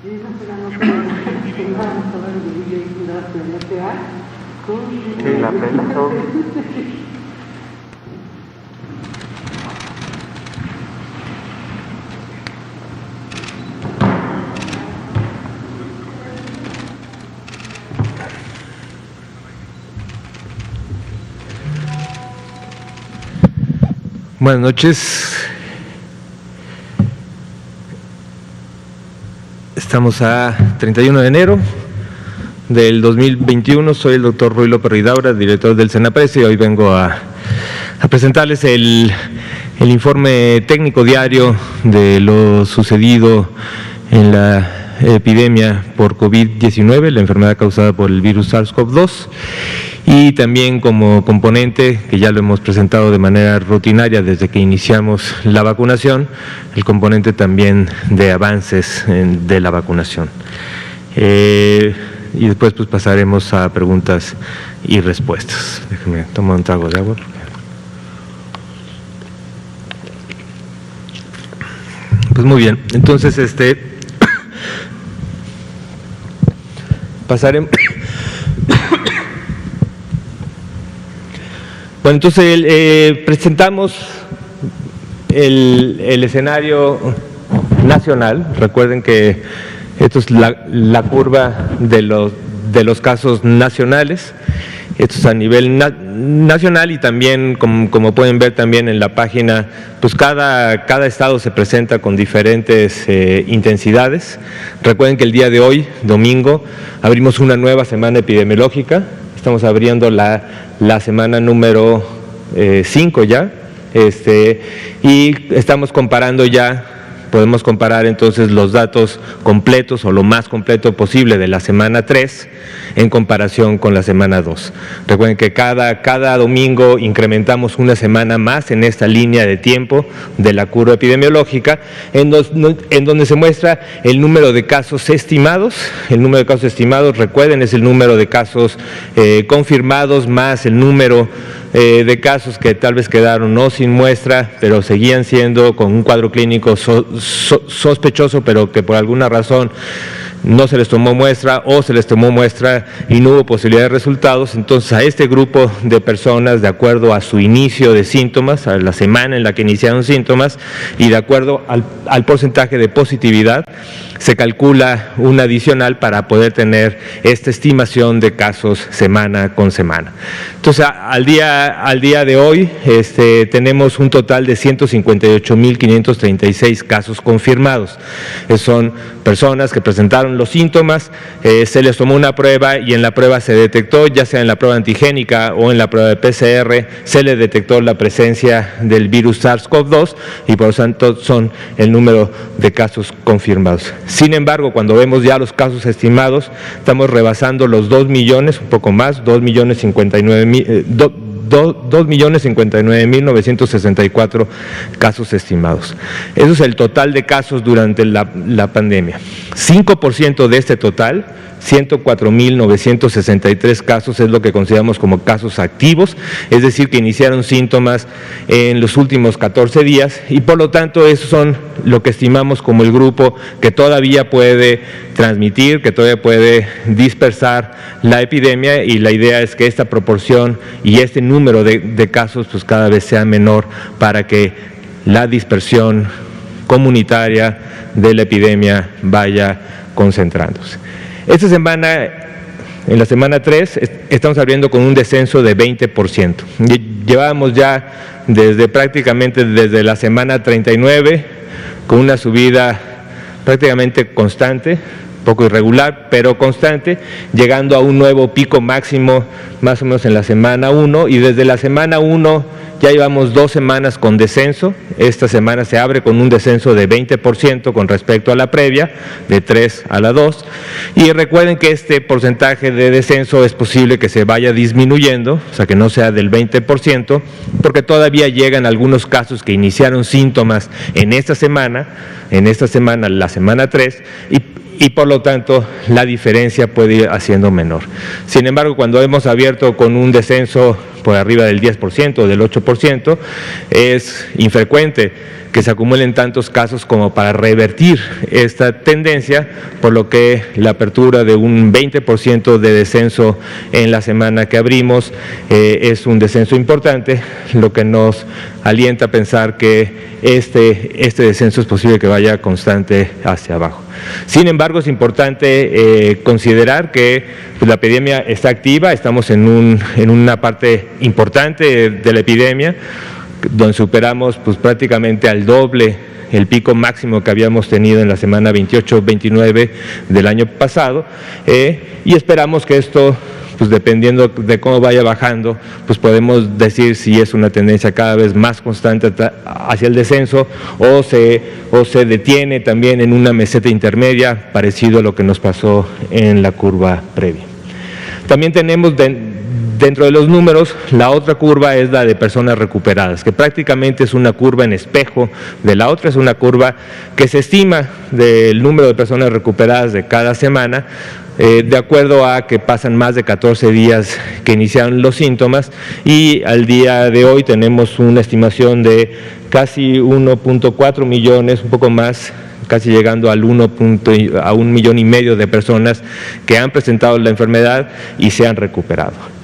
Sí, la pela. Buenas noches. Estamos a 31 de enero del 2021. Soy el doctor Ruy López Ridaura, director del Senapres, y hoy vengo a presentarles el informe técnico diario de lo sucedido en la epidemia por COVID-19, la enfermedad causada por el virus SARS-CoV-2, y también como componente, que ya lo hemos presentado de manera rutinaria desde que iniciamos la vacunación, el componente también de avances de la vacunación. Y después pues pasaremos a preguntas y respuestas. Déjenme tomar un trago de agua. Pues muy bien, entonces pasaremos. Bueno, entonces presentamos el escenario nacional. Recuerden que esto es la curva de los casos nacionales. Esto es a nivel nacional y también, como pueden ver también en la página, pues cada estado se presenta con diferentes intensidades. Recuerden que el día de hoy, domingo, abrimos una nueva semana epidemiológica. Estamos abriendo la semana número 5 ya, y estamos comparando ya. Podemos comparar entonces los datos completos o lo más completo posible de la semana 3 en comparación con la semana 2. Recuerden que cada domingo incrementamos una semana más en esta línea de tiempo de la curva epidemiológica, en donde se muestra el número de casos estimados. El número de casos estimados, recuerden, es el número de casos confirmados más el número de casos que tal vez quedaron no sin muestra, pero seguían siendo con un cuadro clínico sospechoso, pero que por alguna razón no se les tomó muestra o se les tomó muestra y no hubo posibilidad de resultados. Entonces a este grupo de personas, de acuerdo a su inicio de síntomas, a la semana en la que iniciaron síntomas y de acuerdo al porcentaje de positividad, se calcula un adicional para poder tener esta estimación de casos semana con semana. Entonces al día de hoy tenemos un total de 158.536 casos confirmados. Son personas que presentaron los síntomas, se les tomó una prueba y en la prueba se detectó, ya sea en la prueba antigénica o en la prueba de PCR, se les detectó la presencia del virus SARS-CoV-2 y por lo tanto son el número de casos confirmados. Sin embargo, cuando vemos ya los casos estimados, estamos rebasando los 2 millones, un poco más, 2.059.964 casos estimados. Eso es el total de casos durante la pandemia. 5% de este total, 104.963 casos, es lo que consideramos como casos activos, es decir, que iniciaron síntomas en los últimos 14 días y por lo tanto esos son lo que estimamos como el grupo que todavía puede transmitir, que todavía puede dispersar la epidemia, y la idea es que esta proporción y este número de casos pues cada vez sea menor para que la dispersión comunitaria de la epidemia vaya concentrándose. Esta semana, en la semana 3, estamos abriendo con un descenso de 20%. Llevábamos ya prácticamente desde la semana 39 con una subida prácticamente constante, poco irregular, pero constante, llegando a un nuevo pico máximo más o menos en la semana 1, y desde la semana 1 ya llevamos 2 semanas con descenso. Esta semana se abre con un descenso de 20% con respecto a la previa, de 3 a la 2, y recuerden que este porcentaje de descenso es posible que se vaya disminuyendo, o sea que no sea del 20%, porque todavía llegan algunos casos que iniciaron síntomas en esta semana, la semana 3, y por lo tanto la diferencia puede ir haciendo menor. Sin embargo, cuando hemos abierto con un descenso por arriba del 10% o del 8%, es infrecuente que se acumulen tantos casos como para revertir esta tendencia, por lo que la apertura de un 20% de descenso en la semana que abrimos es un descenso importante, lo que nos alienta a pensar que este descenso es posible que vaya constante hacia abajo. Sin embargo, es importante considerar que pues, la epidemia está activa, estamos en una parte importante de la epidemia, donde superamos pues, prácticamente al doble el pico máximo que habíamos tenido en la semana 28-29 del año pasado, y esperamos que esto, pues dependiendo de cómo vaya bajando, pues podemos decir si es una tendencia cada vez más constante hacia el descenso o se detiene también en una meseta intermedia, parecido a lo que nos pasó en la curva previa. También tenemos dentro de los números, la otra curva es la de personas recuperadas, que prácticamente es una curva en espejo de la otra, es una curva que se estima del número de personas recuperadas de cada semana, de acuerdo a que pasan más de 14 días que iniciaron los síntomas, y al día de hoy tenemos una estimación de casi 1.4 millones, un poco más, casi llegando a 1,5 millones de personas que han presentado la enfermedad y se han recuperado.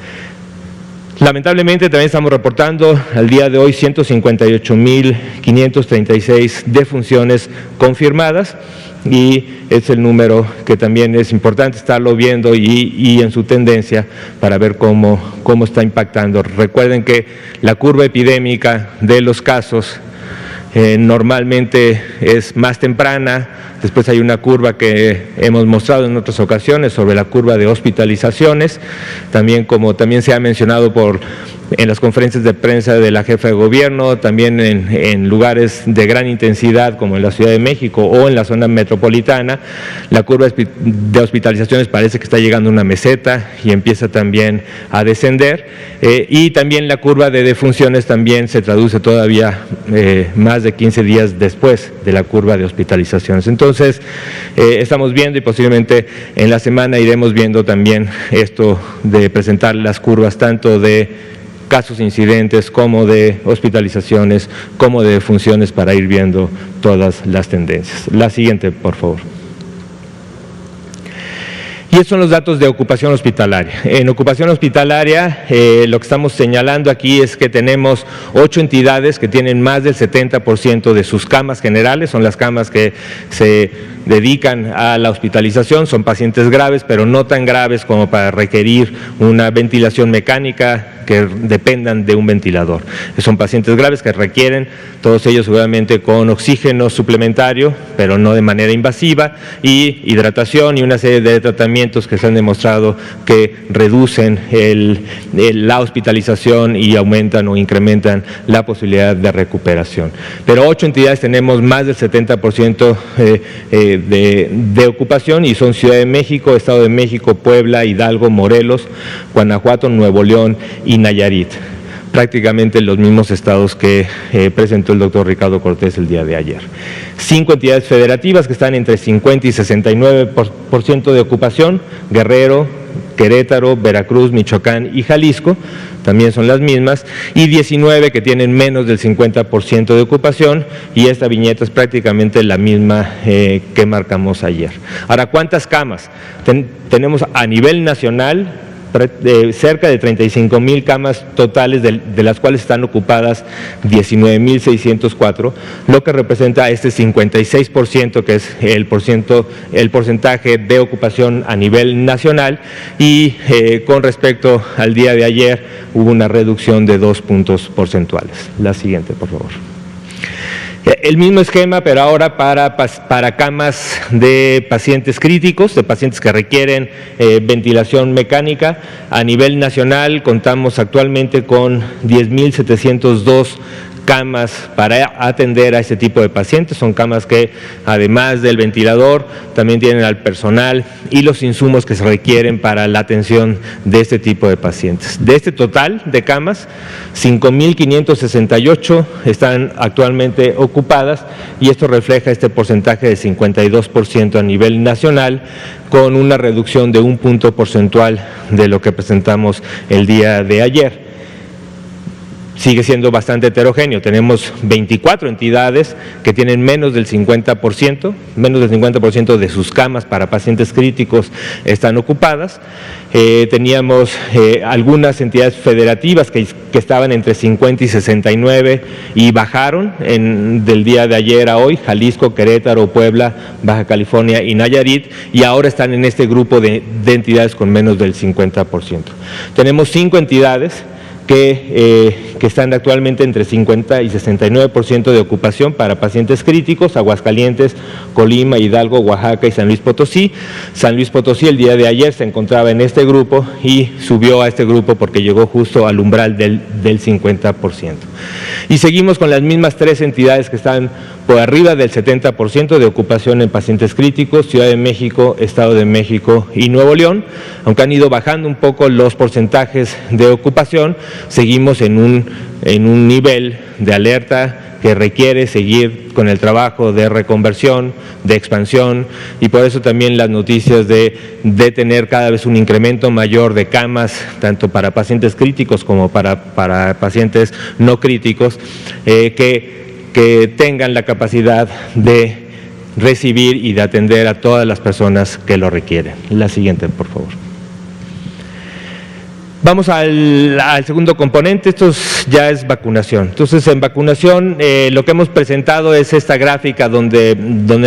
Lamentablemente también estamos reportando al día de hoy 158.536 defunciones confirmadas, y es el número que también es importante estarlo viendo y en su tendencia para ver cómo está impactando. Recuerden que la curva epidémica de los casos normalmente es más temprana, después hay una curva que hemos mostrado en otras ocasiones sobre la curva de hospitalizaciones, también como también se ha mencionado en las conferencias de prensa de la jefa de gobierno, también en lugares de gran intensidad como en la Ciudad de México o en la zona metropolitana, la curva de hospitalizaciones parece que está llegando a una meseta y empieza también a descender, y también la curva de defunciones también se traduce todavía más de 15 días después de la curva de hospitalizaciones. Entonces, estamos viendo y posiblemente en la semana iremos viendo también esto de presentar las curvas tanto de casos incidentes como de hospitalizaciones, como de defunciones, para ir viendo todas las tendencias. La siguiente, por favor. Y estos son los datos de ocupación hospitalaria. En ocupación hospitalaria, lo que estamos señalando aquí es que tenemos 8 entidades que tienen más del 70% de sus camas generales, son las camas que se dedican a la hospitalización, son pacientes graves, pero no tan graves como para requerir una ventilación mecánica que dependan de un ventilador. Son pacientes graves que requieren, todos ellos seguramente con oxígeno suplementario, pero no de manera invasiva, y hidratación y una serie de tratamientos que se han demostrado que reducen la hospitalización y aumentan o incrementan la posibilidad de recuperación. Pero 8 entidades tenemos más del 70% de ocupación, y son Ciudad de México, Estado de México, Puebla, Hidalgo, Morelos, Guanajuato, Nuevo León y Nayarit, prácticamente los mismos estados que presentó el doctor Ricardo Cortés el día de ayer. 5 entidades federativas que están entre 50 y 69% de ocupación: Guerrero, Querétaro, Veracruz, Michoacán y Jalisco, también son las mismas, y 19 que tienen menos del 50% de ocupación, y esta viñeta es prácticamente la misma que marcamos ayer. Ahora, ¿cuántas camas? Tenemos a nivel nacional cerca de 35,000 camas totales, de las cuales están ocupadas 19,604, lo que representa este 56% que es el porcentaje de ocupación a nivel nacional, y con respecto al día de ayer hubo una reducción de 2 puntos porcentuales. La siguiente, por favor. El mismo esquema, pero ahora para camas de pacientes críticos, de pacientes que requieren ventilación mecánica. A nivel nacional contamos actualmente con 10,702 camas para atender a este tipo de pacientes. Son camas que, además del ventilador, también tienen al personal y los insumos que se requieren para la atención de este tipo de pacientes. De este total de camas, 5,568 están actualmente ocupadas, y esto refleja este porcentaje de 52% a nivel nacional, con una reducción de 1 punto porcentual de lo que presentamos el día de ayer. sigue siendo bastante heterogéneo. Tenemos 24 entidades que tienen menos del 50% de sus camas para pacientes críticos están ocupadas. Teníamos algunas entidades federativas que estaban entre 50 y 69 y bajaron del día de ayer a hoy: Jalisco, Querétaro, Puebla, Baja California y Nayarit, y ahora están en este grupo de entidades con menos del 50%. Tenemos 5 entidades que están actualmente entre 50 y 69% de ocupación para pacientes críticos: Aguascalientes, Colima, Hidalgo, Oaxaca y San Luis Potosí. San Luis Potosí el día de ayer se encontraba en este grupo y subió a este grupo porque llegó justo al umbral del 50%. Y seguimos con las mismas 3 entidades que están por arriba del 70% de ocupación en pacientes críticos: Ciudad de México, Estado de México y Nuevo León. Aunque han ido bajando un poco los porcentajes de ocupación, seguimos en un nivel de alerta que requiere seguir con el trabajo de reconversión, de expansión, y por eso también las noticias de tener cada vez un incremento mayor de camas, tanto para pacientes críticos como para pacientes no críticos, que tengan la capacidad de recibir y de atender a todas las personas que lo requieren. La siguiente, por favor. Vamos al segundo componente. Esto ya es vacunación. Entonces, en vacunación lo que hemos presentado es esta gráfica donde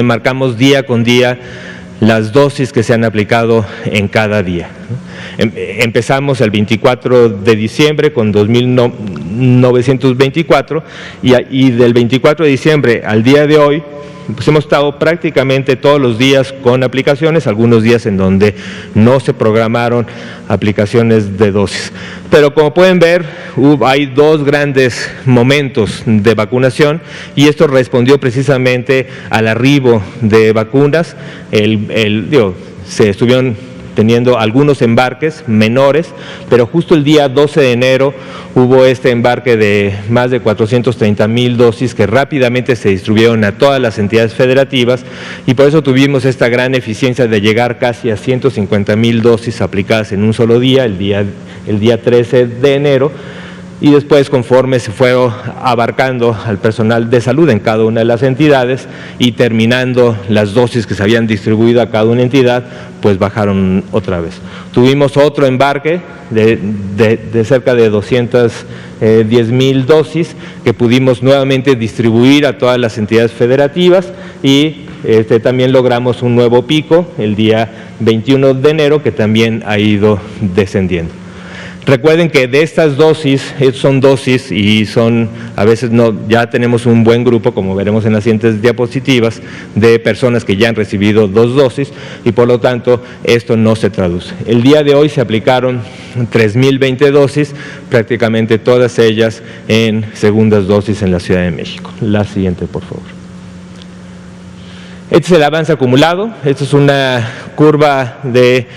marcamos día con día las dosis que se han aplicado en cada día. Empezamos el 24 de diciembre con 2.924 y del 24 de diciembre al día de hoy pues hemos estado prácticamente todos los días con aplicaciones, algunos días en donde no se programaron aplicaciones de dosis. Pero como pueden ver, hay 2 grandes momentos de vacunación y esto respondió precisamente al arribo de vacunas. Se estuvieron teniendo algunos embarques menores, pero justo el día 12 de enero hubo este embarque de más de 430,000 dosis que rápidamente se distribuyeron a todas las entidades federativas, y por eso tuvimos esta gran eficiencia de llegar casi a 150,000 dosis aplicadas en un solo día, el día 13 de enero. Y después, conforme se fue abarcando al personal de salud en cada una de las entidades y terminando las dosis que se habían distribuido a cada una entidad, pues bajaron otra vez. Tuvimos otro embarque de cerca de 210,000 dosis que pudimos nuevamente distribuir a todas las entidades federativas y también logramos un nuevo pico el día 21 de enero que también ha ido descendiendo. Recuerden que de estas dosis, son dosis y a veces ya tenemos un buen grupo, como veremos en las siguientes diapositivas, de personas que ya han recibido 2 dosis y por lo tanto esto no se traduce. El día de hoy se aplicaron 3,020 dosis, prácticamente todas ellas en segundas dosis en la Ciudad de México. La siguiente, por favor. Este es el avance acumulado. Esta es una curva de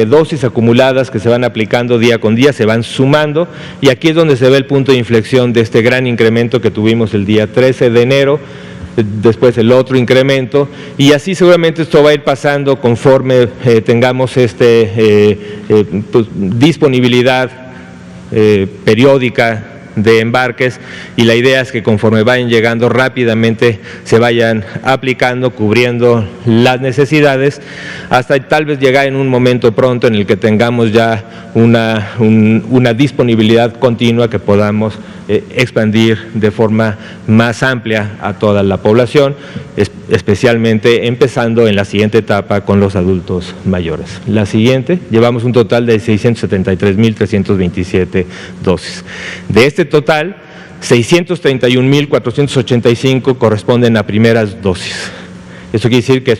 dosis acumuladas que se van aplicando día con día, se van sumando, y aquí es donde se ve el punto de inflexión de este gran incremento que tuvimos el día 13 de enero, después el otro incremento, y así seguramente esto va a ir pasando conforme tengamos disponibilidad periódica de embarques, y la idea es que conforme vayan llegando rápidamente se vayan aplicando, cubriendo las necesidades, hasta tal vez llegar en un momento pronto en el que tengamos ya una disponibilidad continua que podamos expandir de forma más amplia a toda la población, especialmente empezando en la siguiente etapa con los adultos mayores. La siguiente, llevamos un total de 673,327 dosis. De este total, 631,485 corresponden a primeras dosis. Eso quiere decir que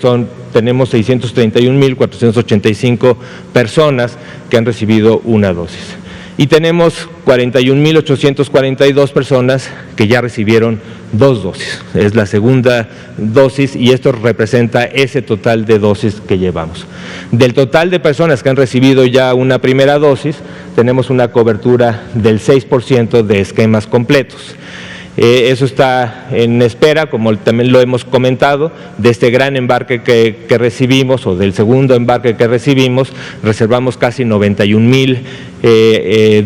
tenemos 631,485 personas que han recibido una dosis. Y tenemos 41,842 personas que ya recibieron 2 dosis. Es la segunda dosis y esto representa ese total de dosis que llevamos. Del total de personas que han recibido ya una primera dosis, tenemos una cobertura del 6% de esquemas completos. Eso está en espera, como también lo hemos comentado, de este gran embarque que recibimos, o del segundo embarque que recibimos. Reservamos casi 91,000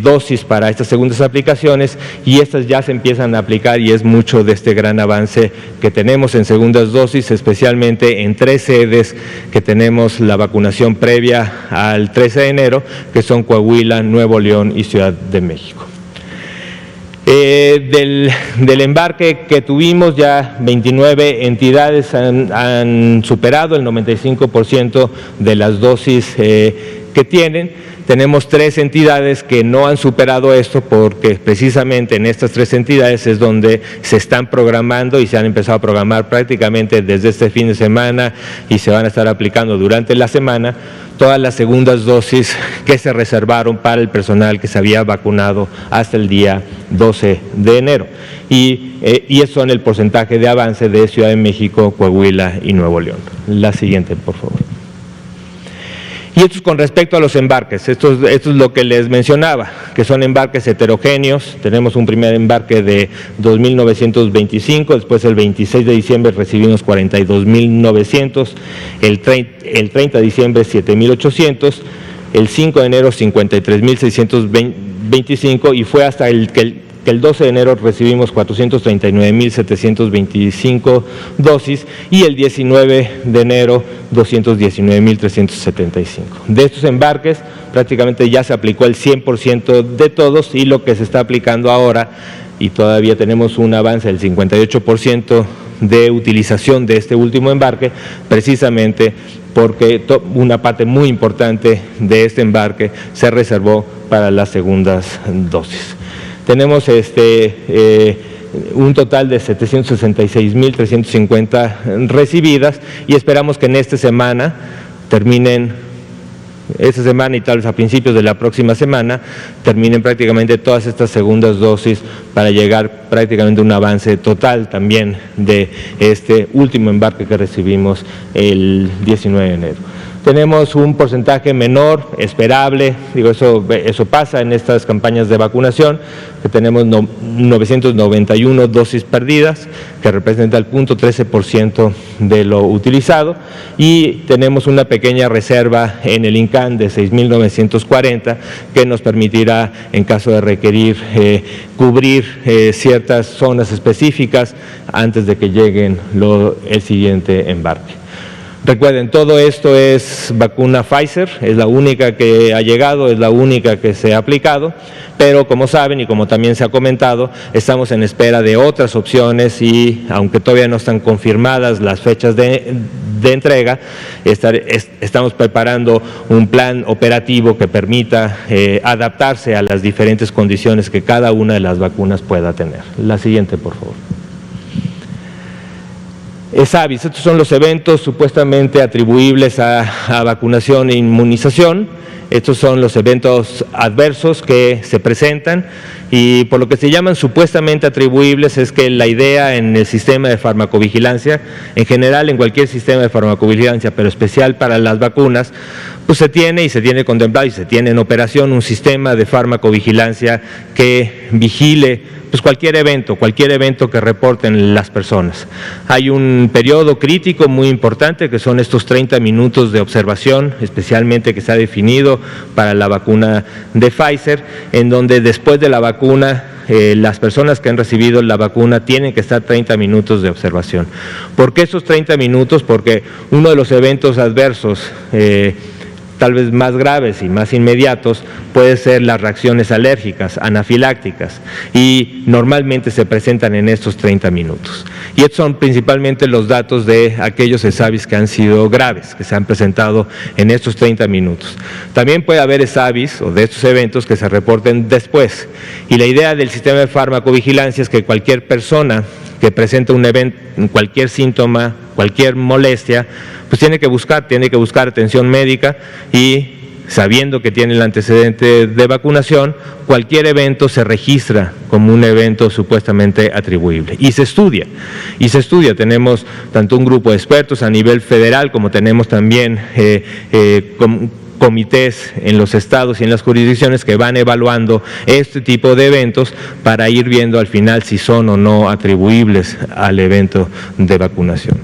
dosis para estas segundas aplicaciones, y estas ya se empiezan a aplicar, y es mucho de este gran avance que tenemos en segundas dosis, especialmente en 3 sedes que tenemos la vacunación previa al 13 de enero, que son Coahuila, Nuevo León y Ciudad de México. Del embarque que tuvimos, ya 29 entidades han superado el 95% de las dosis que tienen. Tenemos 3 entidades que no han superado esto, porque precisamente en estas 3 entidades es donde se están programando, y se han empezado a programar prácticamente desde este fin de semana, y se van a estar aplicando durante la semana todas las segundas dosis que se reservaron para el personal que se había vacunado hasta el día 12 de enero. Y esos son el porcentaje de avance de Ciudad de México, Coahuila y Nuevo León. La siguiente, por favor. Y esto es con respecto a los embarques. Esto es lo que les mencionaba, que son embarques heterogéneos. Tenemos un primer embarque de 2,925, después el 26 de diciembre recibimos 42,900, el 30 de diciembre 7,800, el 5 de enero 53,625, y fue hasta que el 12 de enero recibimos 439,725 dosis, y el 19 de enero 219,375. De estos embarques prácticamente ya se aplicó el 100% de todos, y lo que se está aplicando ahora, y todavía tenemos un avance del 58% de utilización de este último embarque, precisamente porque una parte muy importante de este embarque se reservó para las segundas dosis. Tenemos un total de 766,350 recibidas, y esperamos que en esta semana terminen, esta semana y tal vez a principios de la próxima semana, terminen prácticamente todas estas segundas dosis, para llegar prácticamente a un avance total también de este último embarque que recibimos el 19 de enero. Tenemos un porcentaje menor, esperable, digo, eso pasa en estas campañas de vacunación, que tenemos 991 dosis perdidas, que representa el 0.13% de lo utilizado, y tenemos una pequeña reserva en el INCAN de 6,940, que nos permitirá, en caso de requerir, cubrir ciertas zonas específicas antes de que lleguen el siguiente embarque. Recuerden, todo esto es vacuna Pfizer, es la única que ha llegado, es la única que se ha aplicado, pero como saben y como también se ha comentado, estamos en espera de otras opciones, y aunque todavía no están confirmadas las fechas de entrega, estamos preparando un plan operativo que permita adaptarse a las diferentes condiciones que cada una de las vacunas pueda tener. La siguiente, por favor. ESAVIS, estos son los eventos supuestamente atribuibles a vacunación e inmunización. Estos son los eventos adversos que se presentan, y por lo que se llaman supuestamente atribuibles es que la idea en el sistema de farmacovigilancia, en general en cualquier sistema de farmacovigilancia, pero especial para las vacunas, pues se tiene contemplado y se tiene en operación un sistema de farmacovigilancia que vigile pues cualquier evento que reporten las personas. Hay un periodo crítico muy importante, que son estos 30 minutos de observación, especialmente que se ha definido para la vacuna de Pfizer, en donde después de la vacuna las personas que han recibido la vacuna tienen que estar 30 minutos de observación. ¿Por qué esos 30 minutos? Porque uno de los eventos adversos tal vez más graves y más inmediatos puede ser las reacciones alérgicas, anafilácticas, y normalmente se presentan en estos 30 minutos. Y estos son principalmente los datos de aquellos ESAVIS que han sido graves, que se han presentado en estos 30 minutos. También puede haber ESAVIS o de estos eventos que se reporten después, y la idea del sistema de farmacovigilancia es que cualquier persona que presenta un evento, cualquier síntoma, cualquier molestia, pues tiene que buscar atención médica, y sabiendo que tiene el antecedente de vacunación, cualquier evento se registra como un evento supuestamente atribuible y se estudia. Tenemos tanto un grupo de expertos a nivel federal como tenemos también comités en los estados y en las jurisdicciones que van evaluando este tipo de eventos para ir viendo al final si son o no atribuibles al evento de vacunación.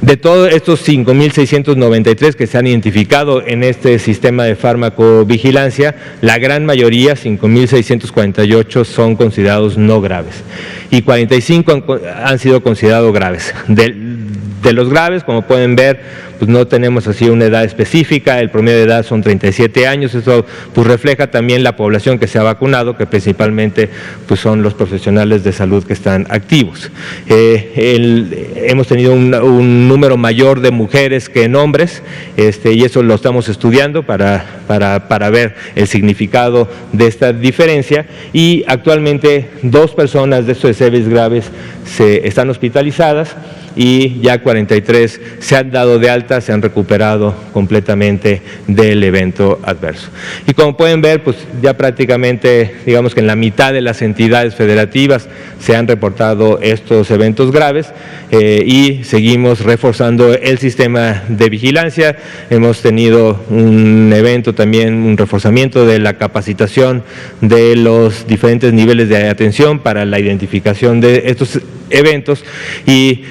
De todos estos 5.693 que se han identificado en este sistema de farmacovigilancia, la gran mayoría, 5.648, son considerados no graves y 45 han sido considerados graves. De los graves, como pueden ver, pues no tenemos así una edad específica, el promedio de edad son 37 años, eso pues refleja también la población que se ha vacunado, que principalmente pues son los profesionales de salud que están activos. Hemos tenido un número mayor de mujeres que en hombres, y eso lo estamos estudiando para ver el significado de esta diferencia, y actualmente 2 personas de estos seres graves están hospitalizadas y ya 43 se han dado de alta, se han recuperado completamente del evento adverso. Y como pueden ver, pues ya prácticamente, digamos que en la mitad de las entidades federativas se han reportado estos eventos graves y seguimos reforzando el sistema de vigilancia. Hemos tenido un evento también, un reforzamiento de la capacitación de los diferentes niveles de atención para la identificación de estos eventos y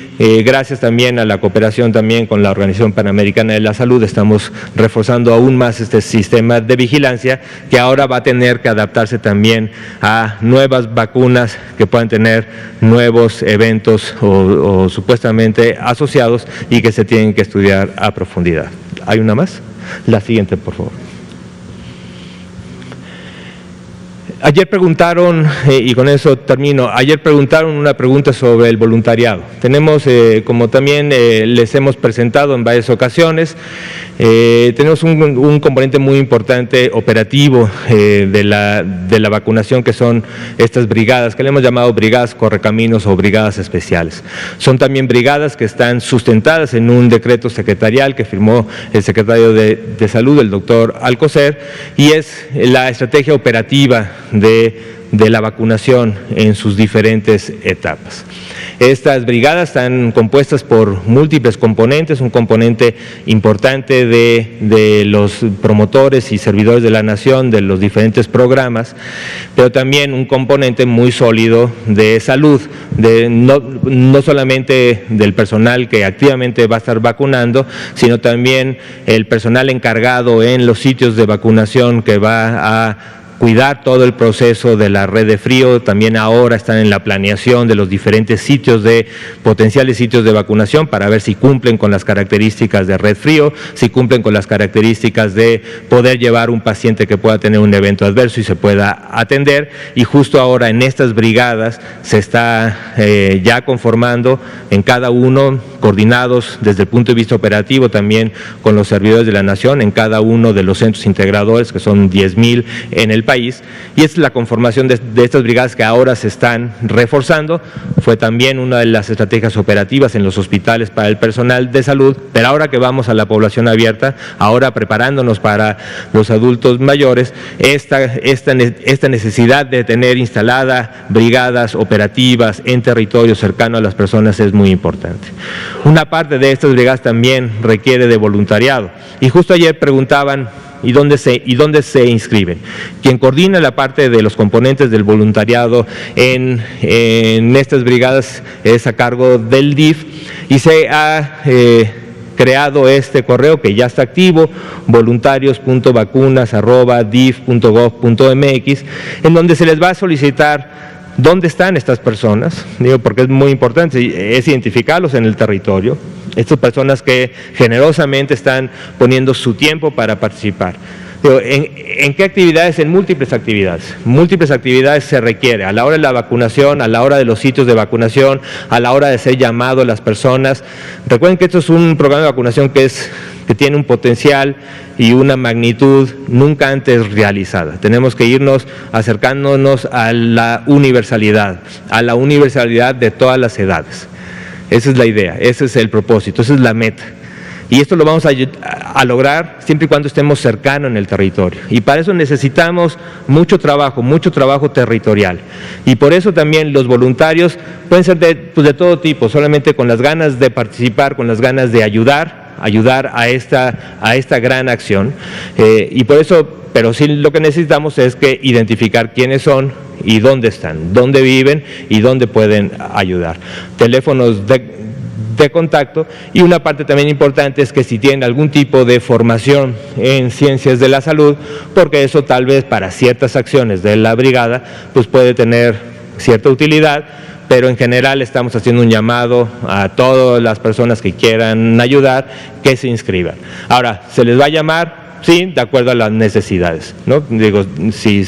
gracias también a la cooperación también con la Organización Panamericana de la Salud estamos reforzando aún más este sistema de vigilancia que ahora va a tener que adaptarse también a nuevas vacunas que puedan tener nuevos eventos o supuestamente asociados y que se tienen que estudiar a profundidad. ¿Hay una más? La siguiente, por favor. Ayer preguntaron, y con eso termino, ayer preguntaron una pregunta sobre el voluntariado. Tenemos, como también les hemos presentado en varias ocasiones, tenemos un componente muy importante operativo de la vacunación, que son estas brigadas, que le hemos llamado brigadas correcaminos o brigadas especiales. Son también brigadas que están sustentadas en un decreto secretarial que firmó el secretario de Salud, el doctor Alcocer, y es la estrategia operativa de la vacunación en sus diferentes etapas. Estas brigadas están compuestas por múltiples componentes, un componente importante de los promotores y servidores de la nación de los diferentes programas, pero también un componente muy sólido de salud, no solamente del personal que activamente va a estar vacunando, sino también el personal encargado en los sitios de vacunación que va a cuidar todo el proceso de la red de frío. También ahora están en la planeación de los diferentes sitios potenciales sitios de vacunación para ver si cumplen con las características de red frío, si cumplen con las características de poder llevar un paciente que pueda tener un evento adverso y se pueda atender. Y justo ahora en estas brigadas se está ya conformando en cada uno, coordinados desde el punto de vista operativo también con los servidores de la nación en cada uno de los centros integradores, que son 10,000 en el país, y es la conformación de estas brigadas que ahora se están reforzando. Fue también una de las estrategias operativas en los hospitales para el personal de salud, pero ahora que vamos a la población abierta, ahora preparándonos para los adultos mayores, esta necesidad de tener instaladas brigadas operativas en territorio cercano a las personas es muy importante. Una parte de estas brigadas también requiere de voluntariado, y justo ayer preguntaban ¿y dónde se inscriben? Quien coordina la parte de los componentes del voluntariado en estas brigadas es a cargo del DIF, y se ha creado este correo que ya está activo, voluntarios.vacunas@dif.gov.mx, en donde se les va a solicitar ¿dónde están estas personas? Digo, porque es muy importante, es identificarlos en el territorio, estas personas que generosamente están poniendo su tiempo para participar. Digo, ¿en qué actividades? En múltiples actividades. Múltiples actividades se requiere, a la hora de la vacunación, a la hora de los sitios de vacunación, a la hora de ser llamado a las personas. Recuerden que esto es un programa de vacunación que tiene un potencial y una magnitud nunca antes realizada. Tenemos que irnos acercándonos a la universalidad de todas las edades. Esa es la idea, ese es el propósito, esa es la meta. Y esto lo vamos a lograr siempre y cuando estemos cercanos en el territorio. Y para eso necesitamos mucho trabajo territorial. Y por eso también los voluntarios pueden ser de todo tipo, solamente con las ganas de participar, con las ganas de ayudar, ayudar a esta gran acción, y por eso, pero sí lo que necesitamos es que identificar quiénes son y dónde están, dónde viven y dónde pueden ayudar. Teléfonos de contacto, y una parte también importante es que si tienen algún tipo de formación en ciencias de la salud, porque eso tal vez para ciertas acciones de la brigada pues puede tener cierta utilidad, pero en general estamos haciendo un llamado a todas las personas que quieran ayudar que se inscriban. Ahora, ¿se les va a llamar? Sí, de acuerdo a las necesidades, ¿no? Digo, sí,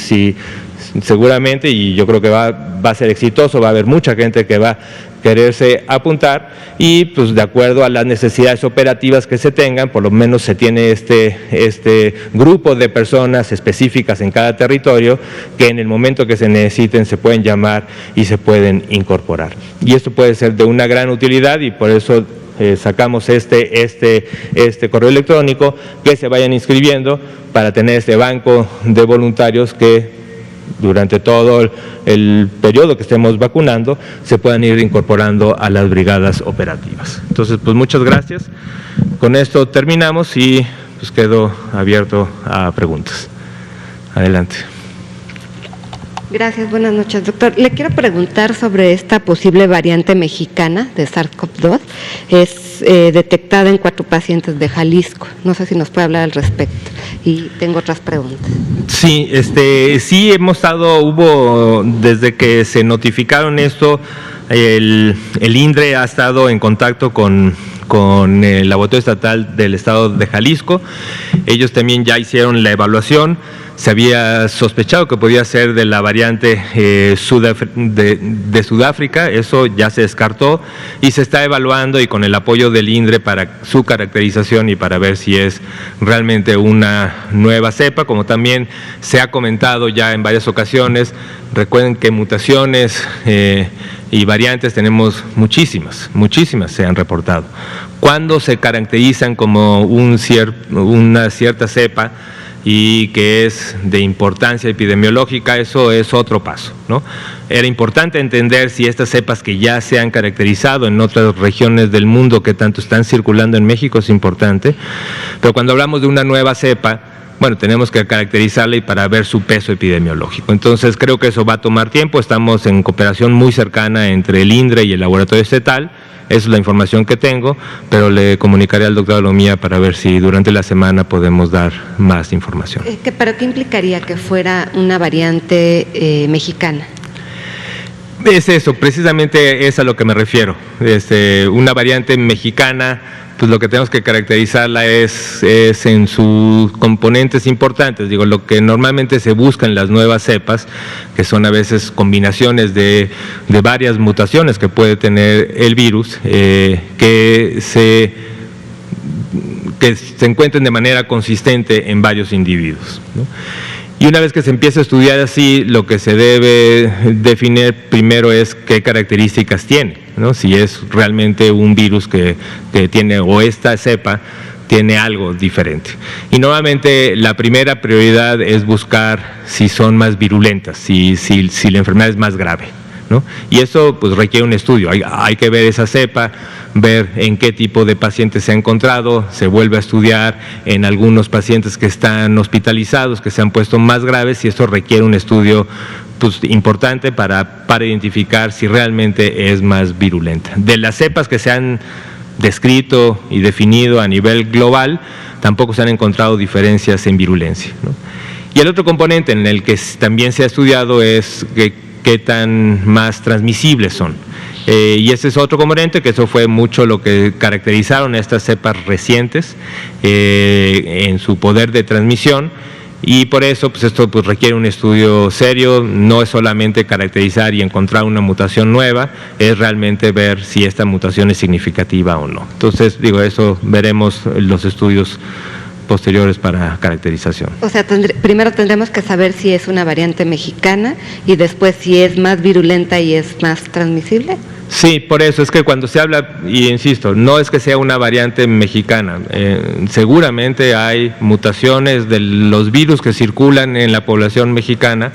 seguramente, y yo creo que va a ser exitoso, va a haber mucha gente que va a quererse apuntar, y pues de acuerdo a las necesidades operativas que se tengan, por lo menos se tiene este grupo de personas específicas en cada territorio que en el momento que se necesiten se pueden llamar y se pueden incorporar. Y esto puede ser de una gran utilidad, y por eso sacamos este correo electrónico, que se vayan inscribiendo para tener este banco de voluntarios que durante todo el periodo que estemos vacunando se puedan ir incorporando a las brigadas operativas. Entonces, pues muchas gracias. Con esto terminamos y pues quedo abierto a preguntas. Adelante. Gracias, buenas noches, doctor. Le quiero preguntar sobre esta posible variante mexicana de SARS-CoV-2. Es detectada en 4 pacientes de Jalisco. No sé si nos puede hablar al respecto. Y tengo otras preguntas. Sí, sí hubo, desde que se notificaron esto, el INDRE ha estado en contacto con el Laboratorio Estatal del Estado de Jalisco. Ellos también ya hicieron la evaluación. Se había sospechado que podía ser de la variante de Sudáfrica, eso ya se descartó y se está evaluando, y con el apoyo del INDRE para su caracterización y para ver si es realmente una nueva cepa, como también se ha comentado ya en varias ocasiones. Recuerden que mutaciones y variantes tenemos muchísimas se han reportado. Cuando se caracterizan como una cierta cepa y que es de importancia epidemiológica, eso es otro paso, ¿no? Era importante entender si estas cepas que ya se han caracterizado en otras regiones del mundo que tanto están circulando en México es importante, pero cuando hablamos de una nueva cepa, bueno, tenemos que caracterizarla y para ver su peso epidemiológico. Entonces creo que eso va a tomar tiempo. Estamos en cooperación muy cercana entre el INDRE y el Laboratorio Estatal. Esa es la información que tengo, pero le comunicaré al doctor Alomía para ver si durante la semana podemos dar más información. ¿Pero qué implicaría que fuera una variante mexicana? Es eso, precisamente es a lo que me refiero. Una variante mexicana, pues lo que tenemos que caracterizarla es en sus componentes importantes. Digo, lo que normalmente se busca en las nuevas cepas, que son a veces combinaciones de varias mutaciones que puede tener el virus, que se encuentren de manera consistente en varios individuos, ¿no? Y una vez que se empieza a estudiar así, lo que se debe definir primero es qué características tiene, ¿no? Si es realmente un virus que tiene, o esta cepa tiene algo diferente. Y normalmente la primera prioridad es buscar si son más virulentas, si la enfermedad es más grave, ¿no? Y eso pues requiere un estudio. Hay que ver esa cepa, ver en qué tipo de pacientes se ha encontrado, se vuelve a estudiar en algunos pacientes que están hospitalizados, que se han puesto más graves, y esto requiere un estudio pues importante para identificar si realmente es más virulenta. De las cepas que se han descrito y definido a nivel global, tampoco se han encontrado diferencias en virulencia, ¿no? Y el otro componente en el que también se ha estudiado es qué tan más transmisibles son. Y ese es otro componente, que eso fue mucho lo que caracterizaron a estas cepas recientes en su poder de transmisión, y por eso pues esto pues requiere un estudio serio. No es solamente caracterizar y encontrar una mutación nueva, es realmente ver si esta mutación es significativa o no. Entonces, digo, eso veremos en los estudios posteriores para caracterización. O sea, primero tendremos que saber si es una variante mexicana y después si es más virulenta y es más transmisible. Sí, por eso es que cuando se habla, y insisto, no es que sea una variante mexicana, seguramente hay mutaciones de los virus que circulan en la población mexicana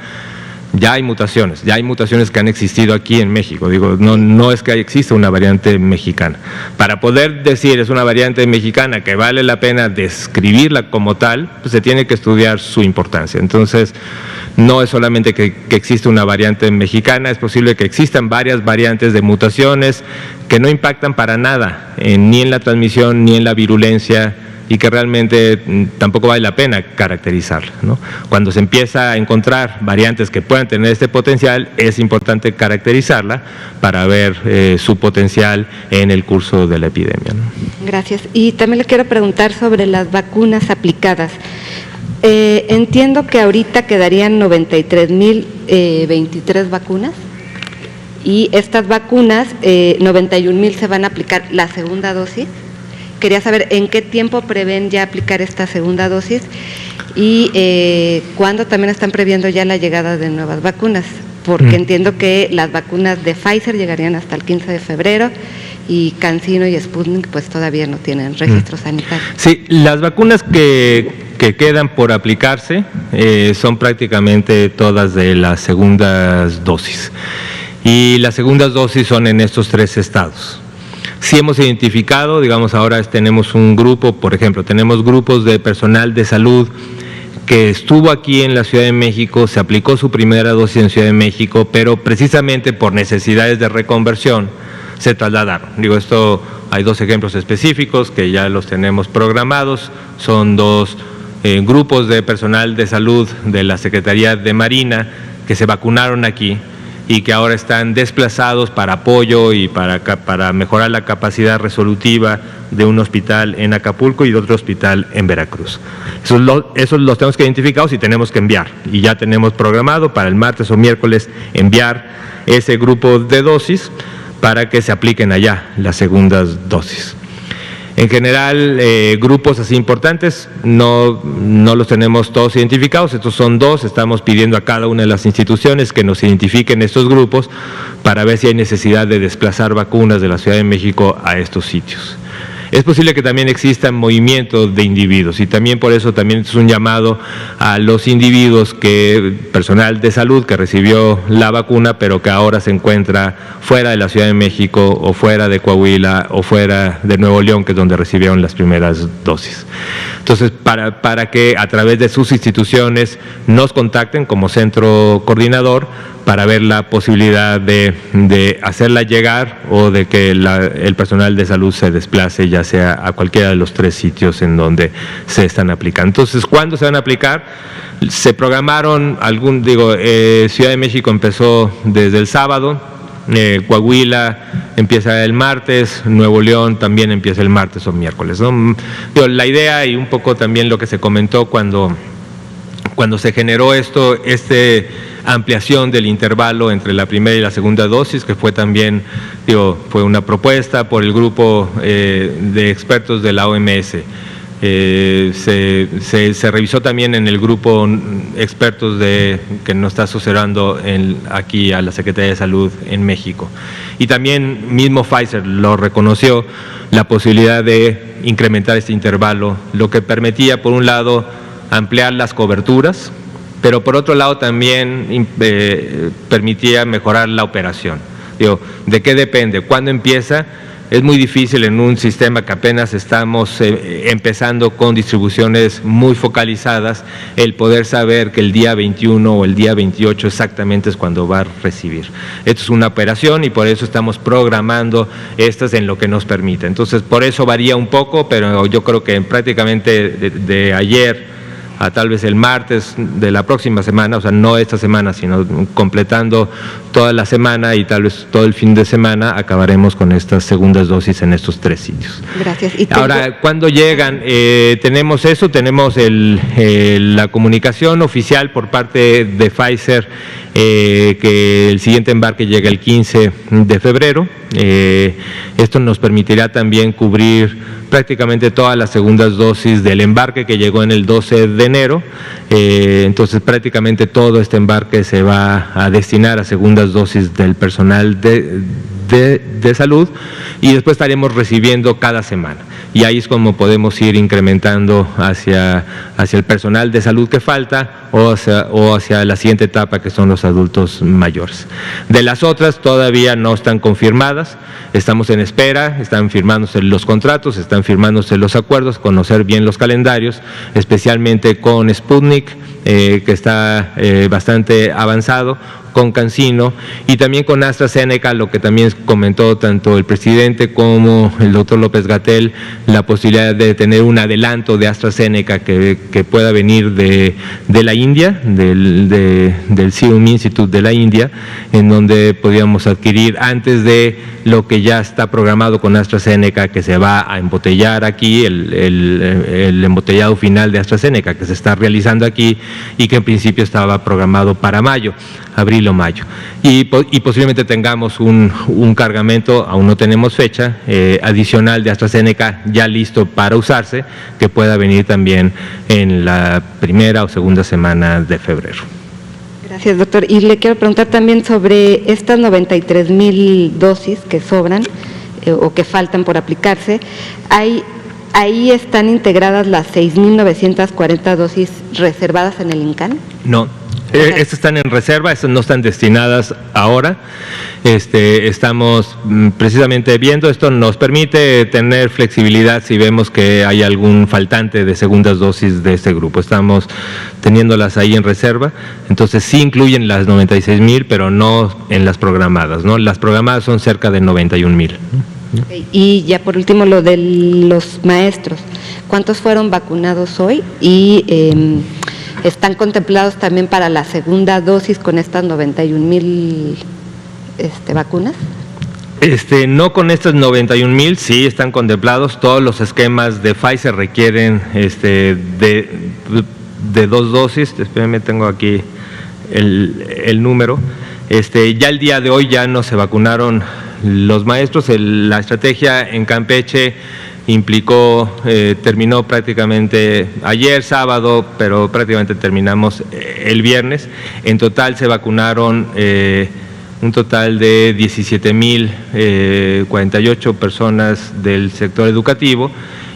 ya hay mutaciones que han existido aquí en México. Digo, no es que exista una variante mexicana. Para poder decir es una variante mexicana que vale la pena describirla como tal, pues se tiene que estudiar su importancia. Entonces, no es solamente que existe una variante mexicana, es posible que existan varias variantes de mutaciones que no impactan para nada ni en la transmisión ni en la virulencia, y que realmente tampoco vale la pena caracterizarla, ¿no? Cuando se empieza a encontrar variantes que puedan tener este potencial, es importante caracterizarla para ver su potencial en el curso de la epidemia, ¿no? Gracias. Y también le quiero preguntar sobre las vacunas aplicadas. Entiendo que ahorita quedarían 93,023 vacunas, y estas vacunas, 91,000 se van a aplicar la segunda dosis. Quería saber en qué tiempo prevén ya aplicar esta segunda dosis y cuándo también están previendo ya la llegada de nuevas vacunas, porque entiendo que las vacunas de Pfizer llegarían hasta el 15 de febrero y CanSino y Sputnik pues todavía no tienen registro sanitario. Sí, las vacunas que quedan por aplicarse son prácticamente todas de las segundas dosis, y las segundas dosis son en estos 3 estados. Sí hemos identificado, digamos, ahora tenemos un grupo, por ejemplo, tenemos grupos de personal de salud que estuvo aquí en la Ciudad de México, se aplicó su primera dosis en Ciudad de México, pero precisamente por necesidades de reconversión se trasladaron. Digo, esto hay 2 ejemplos específicos que ya los tenemos programados, son 2 grupos de personal de salud de la Secretaría de Marina que se vacunaron aquí y que ahora están desplazados para apoyo y para mejorar la capacidad resolutiva de un hospital en Acapulco y de otro hospital en Veracruz. Esos los tenemos que identificar y tenemos que enviar. Y ya tenemos programado para el martes o miércoles enviar ese grupo de dosis para que se apliquen allá las segundas dosis. En general, grupos así importantes no los tenemos todos identificados, estos son 2, estamos pidiendo a cada una de las instituciones que nos identifiquen estos grupos para ver si hay necesidad de desplazar vacunas de la Ciudad de México a estos sitios. Es posible que también existan movimientos de individuos y también por eso también es un llamado a los individuos personal de salud que recibió la vacuna pero que ahora se encuentra fuera de la Ciudad de México o fuera de Coahuila o fuera de Nuevo León, que es donde recibieron las primeras dosis. Entonces, para que a través de sus instituciones nos contacten como centro coordinador para ver la posibilidad de hacerla llegar o de que el personal de salud se desplace ya sea a cualquiera de los 3 sitios en donde se están aplicando. Entonces, ¿cuándo se van a aplicar? Se programaron Ciudad de México empezó desde el sábado, Coahuila empieza el martes, Nuevo León también empieza el martes o miércoles, ¿no? La idea y un poco también lo que se comentó cuando se generó ampliación del intervalo entre la primera y la segunda dosis, que fue también, fue una propuesta por el grupo de expertos de la OMS. Se revisó también en el grupo expertos que nos está asesorando aquí a la Secretaría de Salud en México. Y también mismo Pfizer lo reconoció, la posibilidad de incrementar este intervalo, lo que permitía, por un lado, ampliar las coberturas, pero por otro lado también permitía mejorar la operación. ¿De qué depende? ¿Cuándo empieza? Es muy difícil en un sistema que apenas estamos empezando con distribuciones muy focalizadas, el poder saber que el día 21 o el día 28 exactamente es cuando va a recibir. Esto es una operación y por eso estamos programando estas en lo que nos permite. Entonces, por eso varía un poco, pero yo creo que prácticamente de ayer a tal vez el martes de la próxima semana, o sea, no esta semana, sino completando toda la semana y tal vez todo el fin de semana, acabaremos con estas segundas dosis en estos 3 sitios. Gracias. Ahora, ¿cuándo llegan? Tenemos la comunicación oficial por parte de Pfizer, que el siguiente embarque llega el 15 de febrero. Esto nos permitirá también cubrir prácticamente todas las segundas dosis del embarque que llegó en el 12 de enero, entonces prácticamente todo este embarque se va a destinar a segundas dosis del personal de salud, y después estaremos recibiendo cada semana. Y ahí es como podemos ir incrementando hacia el personal de salud que falta o hacia la siguiente etapa, que son los adultos mayores. De las otras todavía no están confirmadas, estamos en espera, están firmándose los contratos, están firmándose los acuerdos, conocer bien los calendarios, especialmente con Sputnik, que está bastante avanzado, con CanSino y también con AstraZeneca, lo que también comentó tanto el presidente como el doctor López-Gatell, la posibilidad de tener un adelanto de AstraZeneca que pueda venir de la India, del Serum Institute de la India, en donde podríamos adquirir antes de lo que ya está programado con AstraZeneca, que se va a embotellar aquí, el embotellado final de AstraZeneca que se está realizando aquí y que en principio estaba programado para mayo, abril o mayo, y posiblemente tengamos un cargamento, aún no tenemos fecha, adicional de AstraZeneca ya listo para usarse, que pueda venir también en la primera o segunda semana de febrero. Gracias, doctor. Y le quiero preguntar también sobre estas 93,000 dosis que sobran o que faltan por aplicarse. ¿Ahí están integradas las 6,940 dosis reservadas en el INCAN? No. Estas están en reserva, estas no están destinadas ahora. Estamos precisamente viendo, esto nos permite tener flexibilidad si vemos que hay algún faltante de segundas dosis de este grupo. Estamos teniéndolas ahí en reserva, entonces sí incluyen las 96,000, pero no en las programadas, ¿no? Las programadas son cerca de 91,000. Okay. Y ya por último lo de los maestros, ¿cuántos fueron vacunados hoy? Y ¿están contemplados también para la segunda dosis con estas 91,000 vacunas? No con estas 91,000, sí están contemplados. Todos los esquemas de Pfizer requieren de 2 dosis. Espérenme, tengo aquí el número. Ya el día de hoy ya no se vacunaron los maestros. La estrategia en Campeche implicó, terminó prácticamente ayer sábado, pero prácticamente terminamos el viernes. En total se vacunaron un total de 17,048 personas del sector educativo,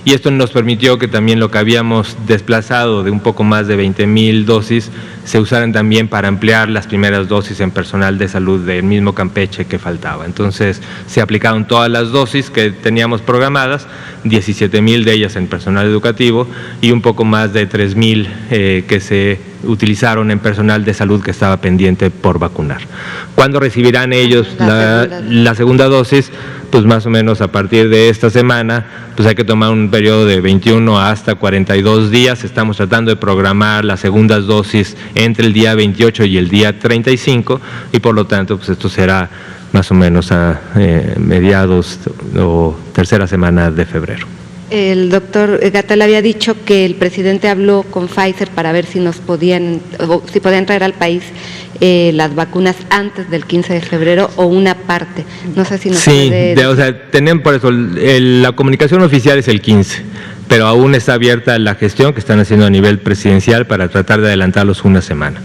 y esto nos permitió que también lo que habíamos desplazado de un poco más de 20,000 dosis se usaran también para ampliar las primeras dosis en personal de salud del mismo Campeche que faltaba. Entonces se aplicaron todas las dosis que teníamos programadas, 17,000 de ellas en personal educativo y un poco más de 3,000 que se utilizaron en personal de salud que estaba pendiente por vacunar. ¿Cuándo recibirán ellos la segunda dosis? Pues más o menos a partir de esta semana, pues hay que tomar un periodo de 21 hasta 42 días. Estamos tratando de programar las segundas dosis entre el día 28 y el día 35 y por lo tanto pues esto será más o menos a mediados o tercera semana de febrero. El doctor Gatell había dicho que el presidente habló con Pfizer para ver si podían traer al país las vacunas antes del 15 de febrero o una parte. No sé si nos puede... Sí, o sea, tenemos por eso, la comunicación oficial es el 15, pero aún está abierta la gestión que están haciendo a nivel presidencial para tratar de adelantarlos una semana.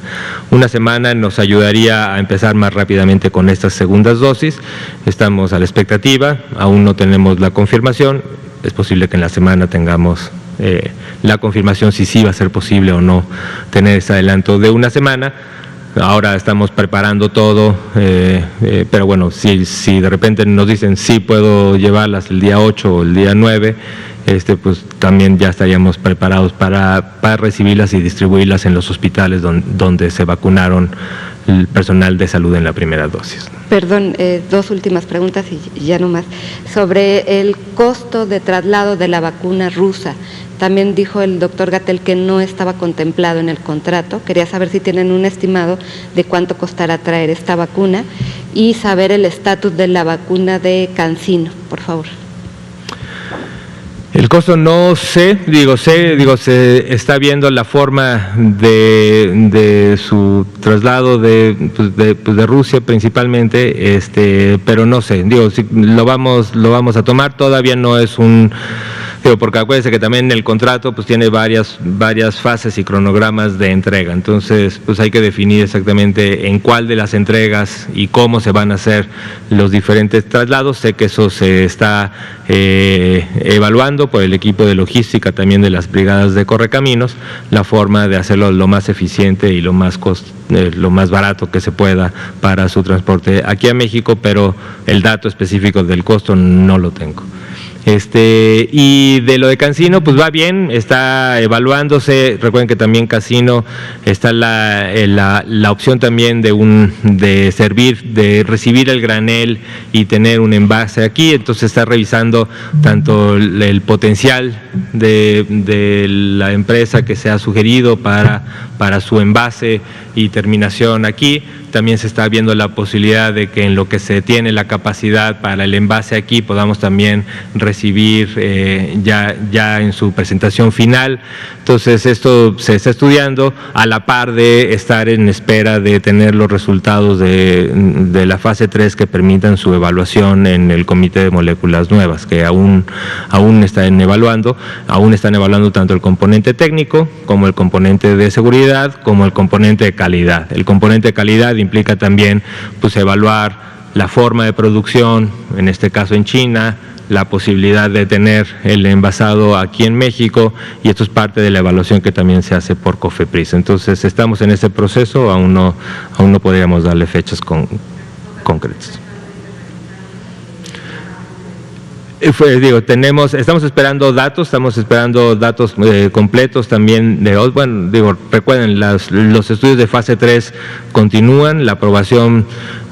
Una semana nos ayudaría a empezar más rápidamente con estas segundas dosis. Estamos a la expectativa, aún no tenemos la confirmación. Es posible que en la semana tengamos la confirmación si sí va a ser posible o no tener ese adelanto de una semana. Ahora estamos preparando todo, pero bueno, si de repente nos dicen sí puedo llevarlas el día 8 o el día 9, pues también ya estaríamos preparados para recibirlas y distribuirlas en los hospitales donde se vacunaron el personal de salud en la primera dosis. Perdón, 2 últimas preguntas y ya no más. Sobre el costo de traslado de la vacuna rusa, también dijo el doctor Gatell que no estaba contemplado en el contrato. Quería saber si tienen un estimado de cuánto costará traer esta vacuna y saber el estatus de la vacuna de CanSino, por favor. El costo no sé, se está viendo la forma de su traslado de Rusia principalmente, pero no sé, sí, lo vamos a tomar. Todavía no es un porque acuérdense que también el contrato pues tiene varias fases y cronogramas de entrega, entonces pues hay que definir exactamente en cuál de las entregas y cómo se van a hacer los diferentes traslados. Sé que eso se está evaluando por el equipo de logística también de las brigadas de Correcaminos, la forma de hacerlo lo más eficiente y lo más barato que se pueda para su transporte aquí a México, pero el dato específico del costo no lo tengo. Y de lo de Cancino, pues va bien, está evaluándose. Recuerden que también Cancino está la opción también de recibir el granel y tener un envase aquí, entonces está revisando tanto el potencial de la empresa que se ha sugerido para su envase y terminación aquí. También se está viendo la posibilidad de que en lo que se tiene la capacidad para el envase aquí podamos también recibir ya en su presentación final. Entonces esto se está estudiando a la par de estar en espera de tener los resultados de la fase 3 que permitan su evaluación en el Comité de Moléculas Nuevas, que aún están evaluando tanto el componente técnico como el componente de seguridad como el componente de calidad. El componente de calidad implica también pues evaluar la forma de producción, en este caso en China, la posibilidad de tener el envasado aquí en México, y esto es parte de la evaluación que también se hace por COFEPRIS. Entonces estamos en ese proceso, aún no podríamos darle fechas concretas. Estamos esperando datos completos también recuerden, los estudios de fase 3 continúan, la aprobación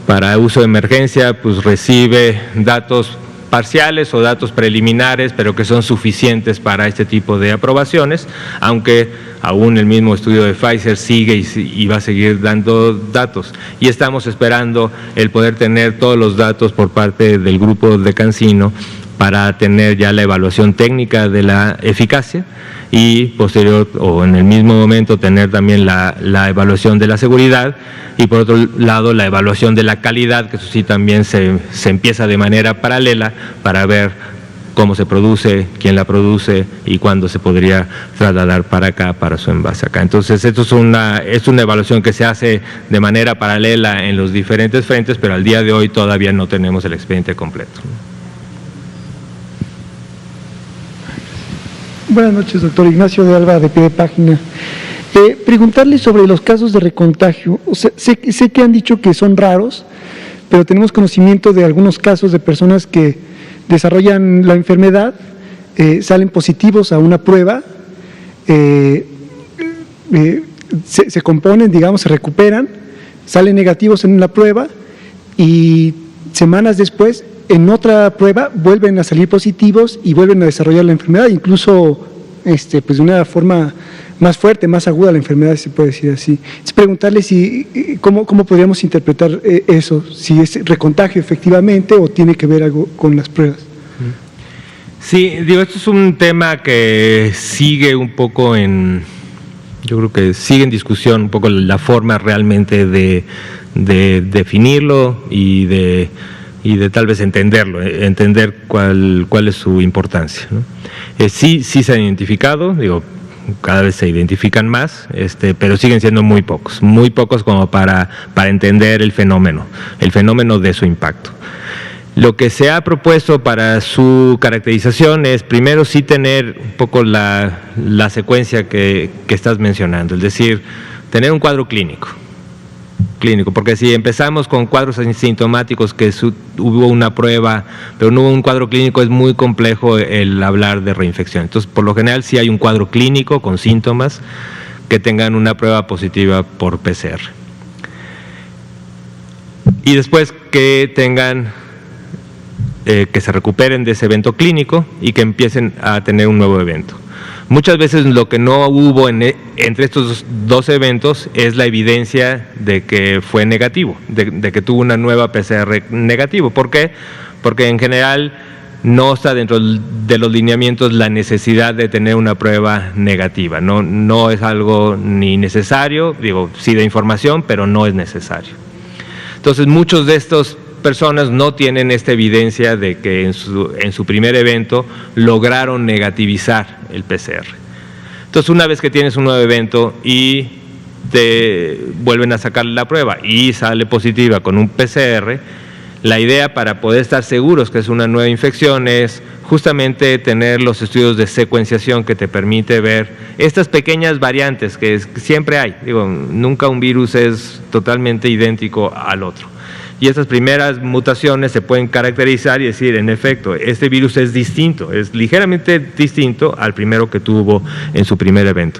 para uso de emergencia pues recibe datos parciales o datos preliminares, pero que son suficientes para este tipo de aprobaciones, aunque aún el mismo estudio de Pfizer sigue y va a seguir dando datos. Y estamos esperando el poder tener todos los datos por parte del grupo de Cancino para tener ya la evaluación técnica de la eficacia y posterior o en el mismo momento tener también la evaluación de la seguridad y por otro lado la evaluación de la calidad, que eso sí también se empieza de manera paralela para ver cómo se produce, quién la produce y cuándo se podría trasladar para acá, para su envase acá. Entonces esto es una evaluación que se hace de manera paralela en los diferentes frentes, pero al día de hoy todavía no tenemos el expediente completo. Buenas noches, doctor Ignacio de Alba, de Pie de Página. Preguntarle sobre los casos de recontagio. O sea, sé que han dicho que son raros, pero tenemos conocimiento de algunos casos de personas que desarrollan la enfermedad, salen positivos a una prueba, se componen, digamos, se recuperan, salen negativos en la prueba y semanas después en otra prueba vuelven a salir positivos y vuelven a desarrollar la enfermedad, incluso pues de una forma más fuerte, más aguda la enfermedad, se puede decir así. Es preguntarle cómo podríamos interpretar eso, si es recontagio efectivamente o tiene que ver algo con las pruebas. Sí, esto es un tema que sigue un poco yo creo que sigue en discusión un poco la forma realmente de definirlo y de tal vez entender cuál es su importancia, ¿no? Sí se han identificado, cada vez se identifican más, pero siguen siendo muy pocos como para entender el fenómeno de su impacto. Lo que se ha propuesto para su caracterización es primero sí tener un poco la secuencia que estás mencionando, es decir, tener un cuadro clínico, porque si empezamos con cuadros asintomáticos que hubo una prueba, pero no hubo un cuadro clínico, es muy complejo el hablar de reinfección. Entonces, por lo general, sí hay un cuadro clínico con síntomas que tengan una prueba positiva por PCR. Y después que tengan, que se recuperen de ese evento clínico y que empiecen a tener un nuevo evento. Muchas veces lo que no hubo entre estos dos eventos es la evidencia de que fue negativo, de que tuvo una nueva PCR negativo. ¿Por qué? Porque en general no está dentro de los lineamientos la necesidad de tener una prueba negativa. No es algo ni necesario, sí da información, pero no es necesario. Entonces muchos de estos personas no tienen esta evidencia de que en su primer evento lograron negativizar el PCR. Entonces, una vez que tienes un nuevo evento y te vuelven a sacar la prueba y sale positiva con un PCR, la idea para poder estar seguros que es una nueva infección es justamente tener los estudios de secuenciación que te permite ver estas pequeñas variantes que siempre hay. Digo, nunca un virus es totalmente idéntico al otro. Y estas primeras mutaciones se pueden caracterizar y decir, en efecto, este virus es distinto, es ligeramente distinto al primero que tuvo en su primer evento.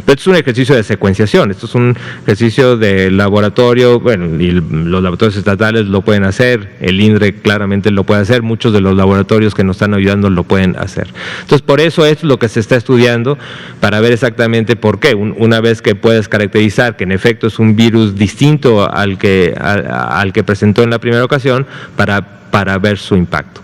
Pero esto es un ejercicio de secuenciación, esto es un ejercicio de laboratorio, bueno, y los laboratorios estatales lo pueden hacer, el INDRE claramente lo puede hacer, muchos de los laboratorios que nos están ayudando lo pueden hacer. Entonces, por eso es lo que se está estudiando, para ver exactamente por qué. Una vez que puedas caracterizar que en efecto es un virus distinto al que presentó en la primera ocasión, para ver su impacto.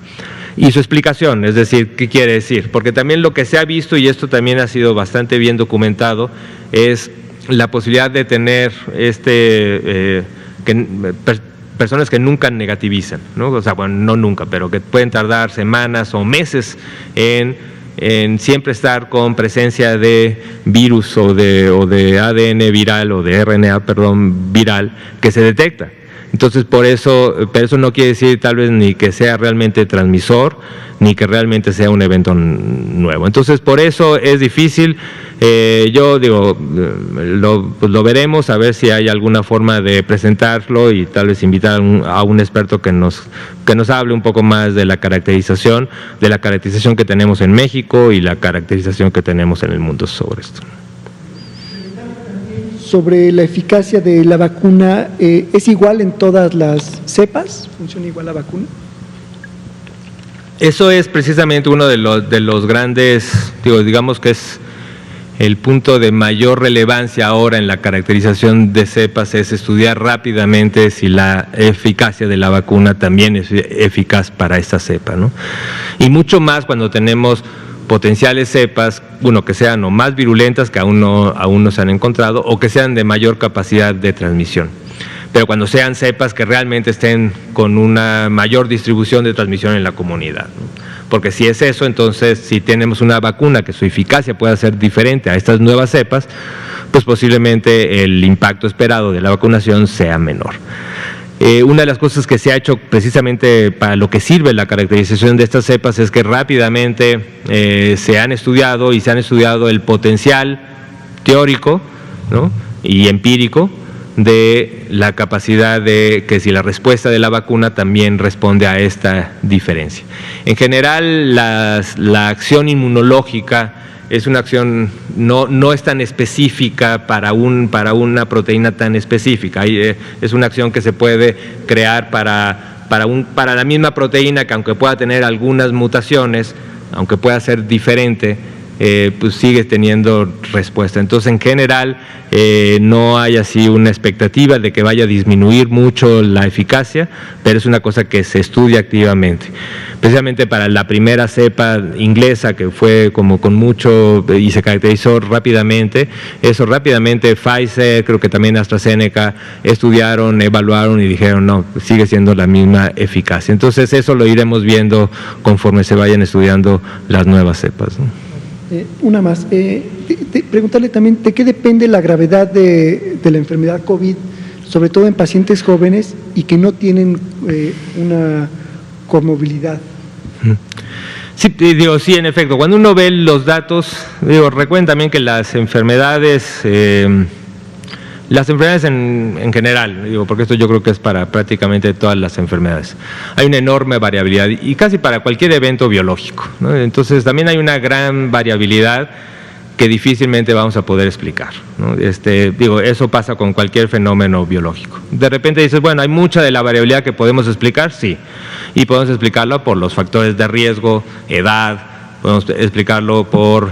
Y su explicación, es decir, ¿qué quiere decir? Porque también lo que se ha visto, y esto también ha sido bastante bien documentado, es la posibilidad de tener personas que nunca negativizan, ¿no? O sea, bueno, no nunca, pero que pueden tardar semanas o meses en siempre estar con presencia de virus o de ADN viral o de RNA, viral, que se detecta. Entonces, pero eso no quiere decir tal vez ni que sea realmente transmisor, ni que realmente sea un evento nuevo. Entonces, por eso es difícil. Yo digo, lo veremos, a ver si hay alguna forma de presentarlo y tal vez invitar a un experto que nos hable un poco más de la caracterización que tenemos en México y la caracterización que tenemos en el mundo sobre esto. Sobre la eficacia de la vacuna, ¿es igual en todas las cepas? ¿Funciona igual la vacuna? Eso es precisamente uno de los grandes, digamos que es el punto de mayor relevancia ahora en la caracterización de cepas, es estudiar rápidamente si la eficacia de la vacuna también es eficaz para esta cepa, ¿no? Y mucho más cuando tenemos potenciales cepas, que sean o más virulentas, que aún no se han encontrado, o que sean de mayor capacidad de transmisión. Pero cuando sean cepas que realmente estén con una mayor distribución de transmisión en la comunidad, ¿no? Porque si es eso, entonces si tenemos una vacuna que su eficacia pueda ser diferente a estas nuevas cepas, pues posiblemente el impacto esperado de la vacunación sea menor. Una de las cosas que se ha hecho precisamente para lo que sirve la caracterización de estas cepas es que rápidamente se han estudiado el potencial teórico, ¿no?, y empírico de la capacidad de que si la respuesta de la vacuna también responde a esta diferencia. En general, la acción inmunológica es una acción, no es tan específica para una proteína tan específica. Es una acción que se puede crear para la misma proteína, que aunque pueda tener algunas mutaciones, aunque pueda ser diferente, pues sigue teniendo respuesta. Entonces, en general, no hay así una expectativa de que vaya a disminuir mucho la eficacia, pero es una cosa que se estudia activamente. Precisamente para la primera cepa inglesa, que fue como con mucho y se caracterizó rápidamente, Pfizer, creo que también AstraZeneca, estudiaron, evaluaron y dijeron no, sigue siendo la misma eficacia. Entonces eso lo iremos viendo conforme se vayan estudiando las nuevas cepas, ¿no? Una más, preguntarle también de qué depende la gravedad de la enfermedad COVID, sobre todo en pacientes jóvenes y que no tienen una comorbilidad. Sí, sí, en efecto, cuando uno ve los datos, recuerden también que las enfermedades en general, porque esto yo creo que es para prácticamente todas las enfermedades, hay una enorme variabilidad y casi para cualquier evento biológico, ¿no? Entonces también hay una gran variabilidad que difícilmente vamos a poder explicar, ¿no? Eso pasa con cualquier fenómeno biológico. De repente dices, bueno, hay mucha de la variabilidad que podemos explicar, sí, y podemos explicarlo por los factores de riesgo, edad, podemos explicarlo por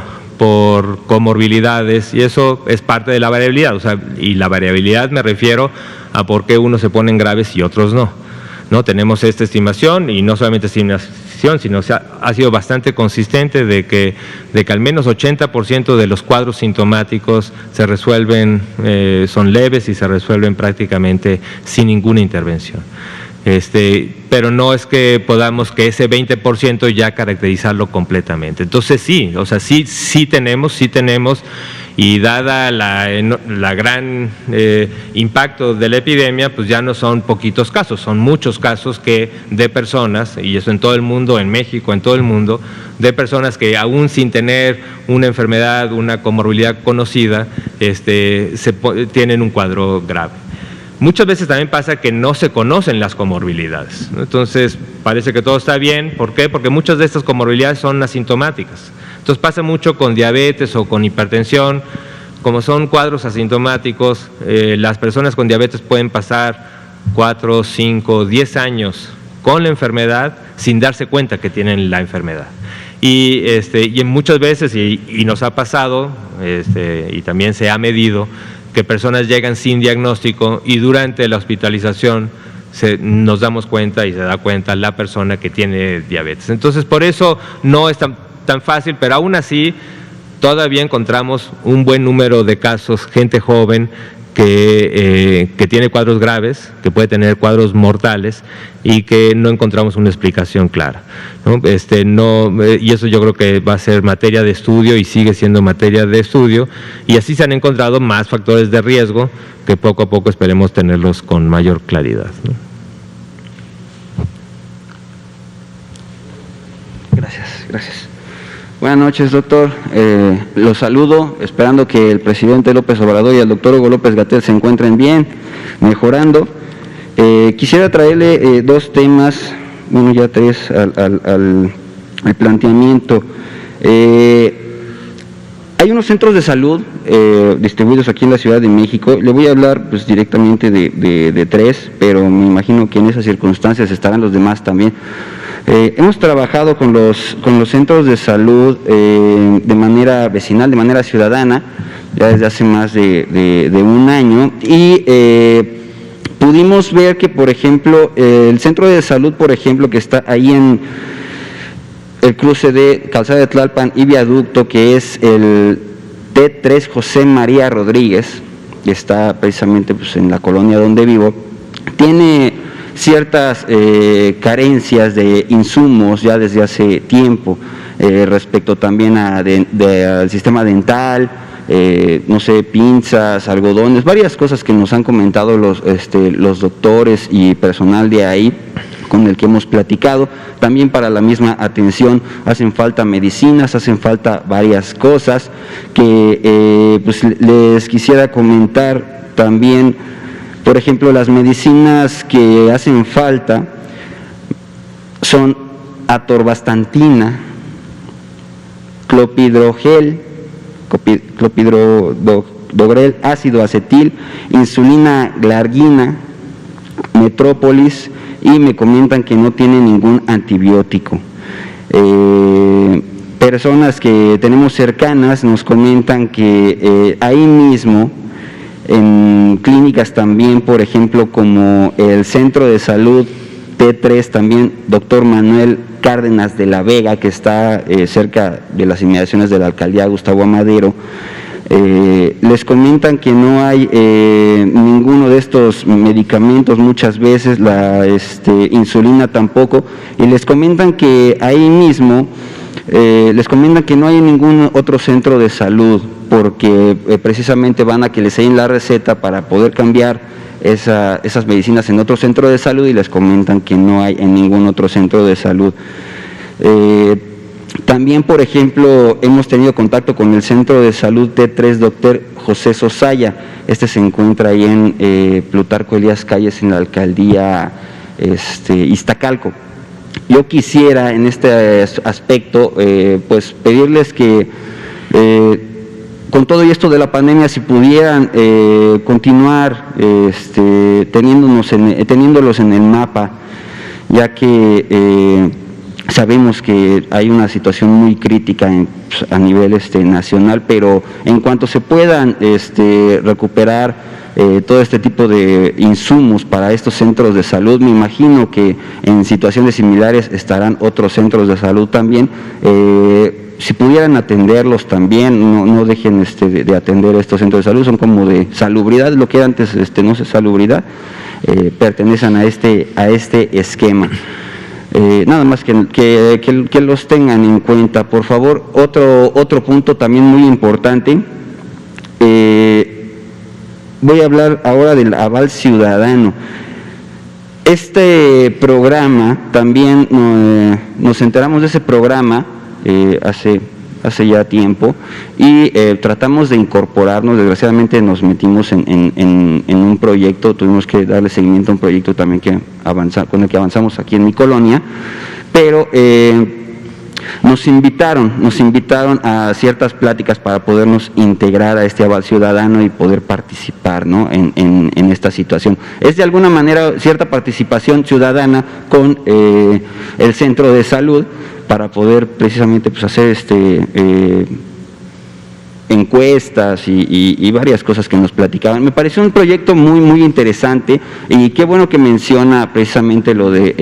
comorbilidades, y eso es parte de la variabilidad. O sea, y la variabilidad me refiero a por qué unos se ponen graves y otros no. ¿No? Tenemos esta estimación, y no solamente estimación, sino ha sido bastante consistente de que al menos 80% de los cuadros sintomáticos se resuelven, son leves y se resuelven prácticamente sin ninguna intervención. Pero no es que podamos que ese 20% ya caracterizarlo completamente. Entonces sí, o sea, sí tenemos, y dada la gran impacto de la epidemia, pues ya no son poquitos casos, son muchos casos de personas, y eso en todo el mundo, en México, en todo el mundo, de personas que aún sin tener una enfermedad, una comorbilidad conocida, tienen un cuadro grave. Muchas veces también pasa que no se conocen las comorbilidades, ¿no? Entonces parece que todo está bien. ¿Por qué? Porque muchas de estas comorbilidades son asintomáticas. Entonces pasa mucho con diabetes o con hipertensión. Como son cuadros asintomáticos, las personas con diabetes pueden pasar 4, 5, 10 años con la enfermedad sin darse cuenta que tienen la enfermedad. Y muchas veces, y nos ha pasado, y también se ha medido, que personas llegan sin diagnóstico y durante la hospitalización nos damos cuenta y se da cuenta la persona que tiene diabetes. Entonces, por eso no es tan fácil, pero aún así todavía encontramos un buen número de casos, gente joven que tiene cuadros graves, que puede tener cuadros mortales y que no encontramos una explicación clara, ¿no? Y eso yo creo que va a ser materia de estudio y sigue siendo materia de estudio, y así se han encontrado más factores de riesgo que poco a poco esperemos tenerlos con mayor claridad, ¿no? Gracias. Buenas noches, doctor. Los saludo, esperando que el presidente López Obrador y el doctor Hugo López-Gatell se encuentren bien, mejorando. Quisiera traerle dos temas, bueno, ya tres al planteamiento. Hay unos centros de salud distribuidos aquí en la Ciudad de México. Le voy a hablar pues directamente de tres, pero me imagino que en esas circunstancias estarán los demás también. Hemos trabajado con los centros de salud de manera vecinal, de manera ciudadana, ya desde hace más de un año, y pudimos ver que, por ejemplo, el centro de salud, por ejemplo, que está ahí en el cruce de Calzada de Tlalpan y Viaducto, que es el T3 José María Rodríguez, que está precisamente pues, en la colonia donde vivo, tiene ciertas carencias de insumos ya desde hace tiempo, respecto también al sistema dental, no sé, pinzas, algodones, varias cosas que nos han comentado los doctores y personal de ahí con el que hemos platicado. También para la misma atención hacen falta medicinas, hacen falta varias cosas que pues les quisiera comentar también. Por ejemplo, las medicinas que hacen falta son atorvastantina, clopidogrel, ácido acetil, insulina glargina, metrópolis, y me comentan que no tiene ningún antibiótico. Personas que tenemos cercanas nos comentan que ahí mismo, en clínicas también, por ejemplo, como el Centro de Salud T3, también doctor Manuel Cárdenas de la Vega, que está cerca de las inmediaciones de la alcaldía Gustavo Amadero, les comentan que no hay ninguno de estos medicamentos, muchas veces la insulina tampoco, y les comentan que ahí mismo, les comentan que no hay ningún otro centro de salud, porque precisamente van a que les den la receta para poder cambiar esas medicinas en otro centro de salud, y les comentan que no hay en ningún otro centro de salud. También, por ejemplo, hemos tenido contacto con el Centro de Salud T3 Dr. José Sosaya. Se encuentra ahí en Plutarco Elías Calles, en la alcaldía Iztacalco. Yo quisiera en este aspecto pues pedirles que con todo esto de la pandemia, si pudieran continuar teniéndolos en el mapa, ya que sabemos que hay una situación muy crítica a nivel nacional, pero en cuanto se puedan recuperar todo este tipo de insumos para estos centros de salud. Me imagino que en situaciones similares estarán otros centros de salud también. Si pudieran atenderlos también, no dejen de atender estos centros de salud, son como de salubridad, lo que antes no sé, salubridad, pertenecen a este esquema. Nada más que los tengan en cuenta, por favor. Otro punto también muy importante, voy a hablar ahora del aval ciudadano. Este programa, también nos enteramos de ese programa hace ya tiempo y tratamos de incorporarnos. Desgraciadamente nos metimos en un proyecto, tuvimos que darle seguimiento a un proyecto también con el que avanzamos aquí en mi colonia, pero nos invitaron a ciertas pláticas para podernos integrar a este aval ciudadano y poder participar, ¿no?, en esta situación. Es de alguna manera cierta participación ciudadana con el centro de salud para poder precisamente pues hacer encuestas y varias cosas que nos platicaban. Me pareció un proyecto muy interesante, y qué bueno que menciona precisamente lo de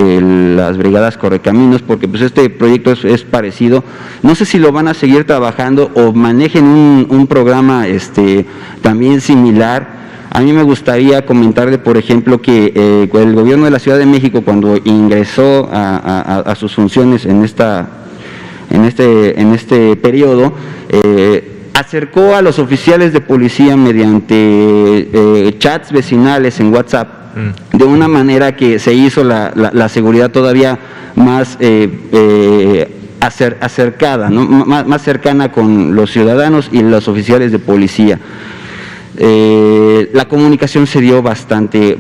las brigadas correcaminos, porque pues este proyecto es parecido. No sé si lo van a seguir trabajando o manejen un programa también similar. A mí me gustaría comentarle, por ejemplo, que el gobierno de la Ciudad de México, cuando ingresó a sus funciones en este periodo, acercó a los oficiales de policía mediante chats vecinales en WhatsApp, de una manera que se hizo la seguridad todavía más acercada, ¿no?, más cercana con los ciudadanos y los oficiales de policía. La comunicación se dio bastante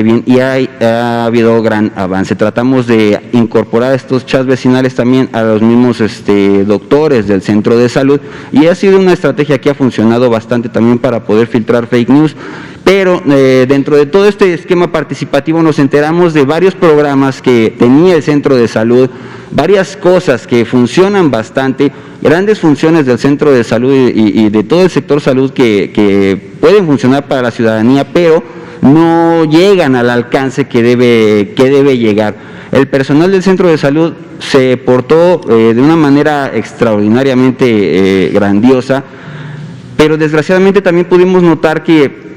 bien y ha habido gran avance. Tratamos de incorporar estos chats vecinales también a los mismos doctores del centro de salud, y ha sido una estrategia que ha funcionado bastante también para poder filtrar fake news. Pero dentro de todo este esquema participativo nos enteramos de varios programas que tenía el centro de salud, varias cosas que funcionan bastante, grandes funciones del centro de salud y de todo el sector salud que pueden funcionar para la ciudadanía, pero no llegan al alcance que debe llegar. El personal del centro de salud se portó de una manera extraordinariamente grandiosa, pero desgraciadamente también pudimos notar que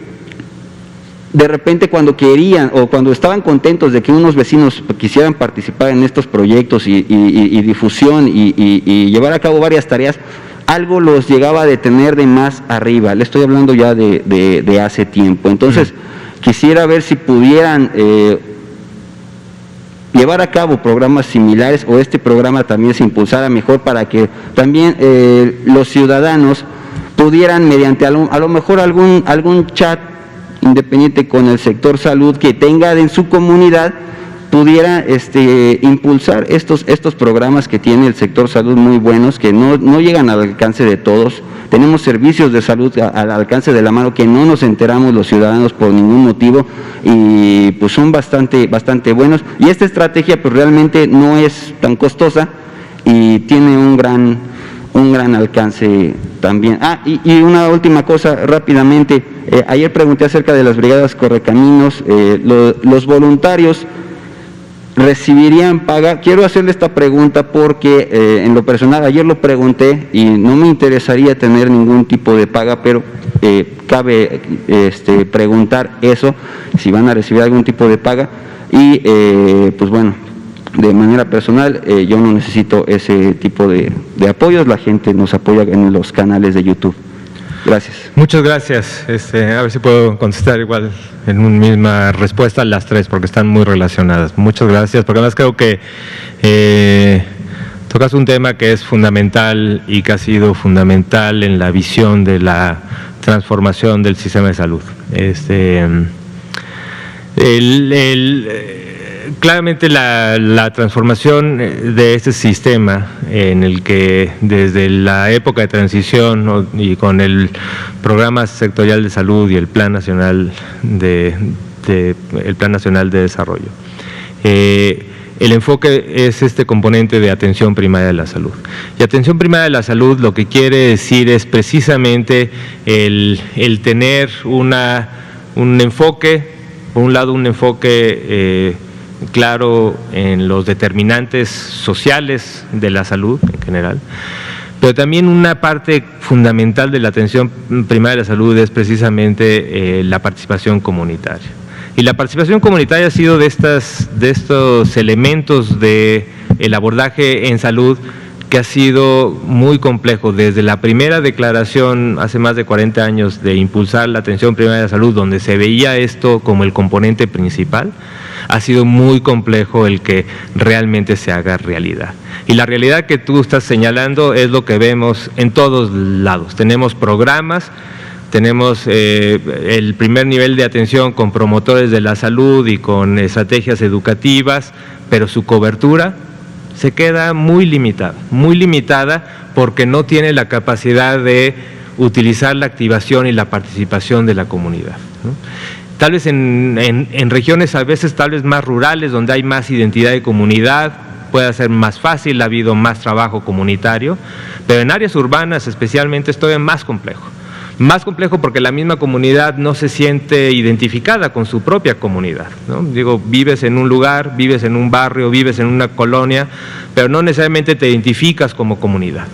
de repente cuando querían o cuando estaban contentos de que unos vecinos quisieran participar en estos proyectos y difusión y llevar a cabo varias tareas, algo los llegaba a detener de más arriba. Le estoy hablando ya de hace tiempo. Entonces, quisiera ver si pudieran llevar a cabo programas similares, o este programa también se impulsara mejor, para que también los ciudadanos pudieran, mediante a lo mejor algún chat independiente con el sector salud que tenga en su comunidad, pudiera impulsar estos programas que tiene el sector salud, muy buenos, que no llegan al alcance de todos. Tenemos servicios de salud al alcance de la mano que no nos enteramos los ciudadanos por ningún motivo, y pues son bastante buenos, y esta estrategia pues realmente no es tan costosa y tiene un gran alcance también. Y una última cosa rápidamente, ayer pregunté acerca de las brigadas correcaminos. Los voluntarios recibirían paga. Quiero hacerle esta pregunta porque en lo personal ayer lo pregunté y no me interesaría tener ningún tipo de paga, pero cabe preguntar eso, si van a recibir algún tipo de paga. Y pues bueno, de manera personal, yo no necesito ese tipo de apoyos. La gente nos apoya en los canales de YouTube. Gracias. Muchas gracias. A ver si puedo contestar igual en una misma respuesta las tres, porque están muy relacionadas. Muchas gracias, porque además creo que tocas un tema que es fundamental y que ha sido fundamental en la visión de la transformación del sistema de salud. Claramente la transformación de este sistema, en el que desde la época de transición y con el programa sectorial de salud y el Plan Nacional de Desarrollo, el enfoque es este componente de atención primaria de la salud. Y atención primaria de la salud lo que quiere decir es precisamente el tener una un enfoque, por un lado un enfoque claro en los determinantes sociales de la salud en general, pero también una parte fundamental de la atención primaria de la salud es precisamente la participación comunitaria. Y la participación comunitaria ha sido de estos elementos del abordaje en salud que ha sido muy complejo. Desde la primera declaración hace más de 40 años de impulsar la atención primaria de la salud, donde se veía esto como el componente principal, ha sido muy complejo el que realmente se haga realidad. Y la realidad que tú estás señalando es lo que vemos en todos lados. Tenemos programas, tenemos el primer nivel de atención con promotores de la salud y con estrategias educativas, pero su cobertura se queda muy limitada porque no tiene la capacidad de utilizar la activación y la participación de la comunidad, ¿no? Tal vez en regiones a veces tal vez más rurales, donde hay más identidad de comunidad, puede ser más fácil, ha habido más trabajo comunitario, pero en áreas urbanas especialmente es todavía más complejo. Más complejo porque la misma comunidad no se siente identificada con su propia comunidad, ¿no? Digo, vives en un lugar, vives en un barrio, vives en una colonia, pero no necesariamente te identificas como comunidad.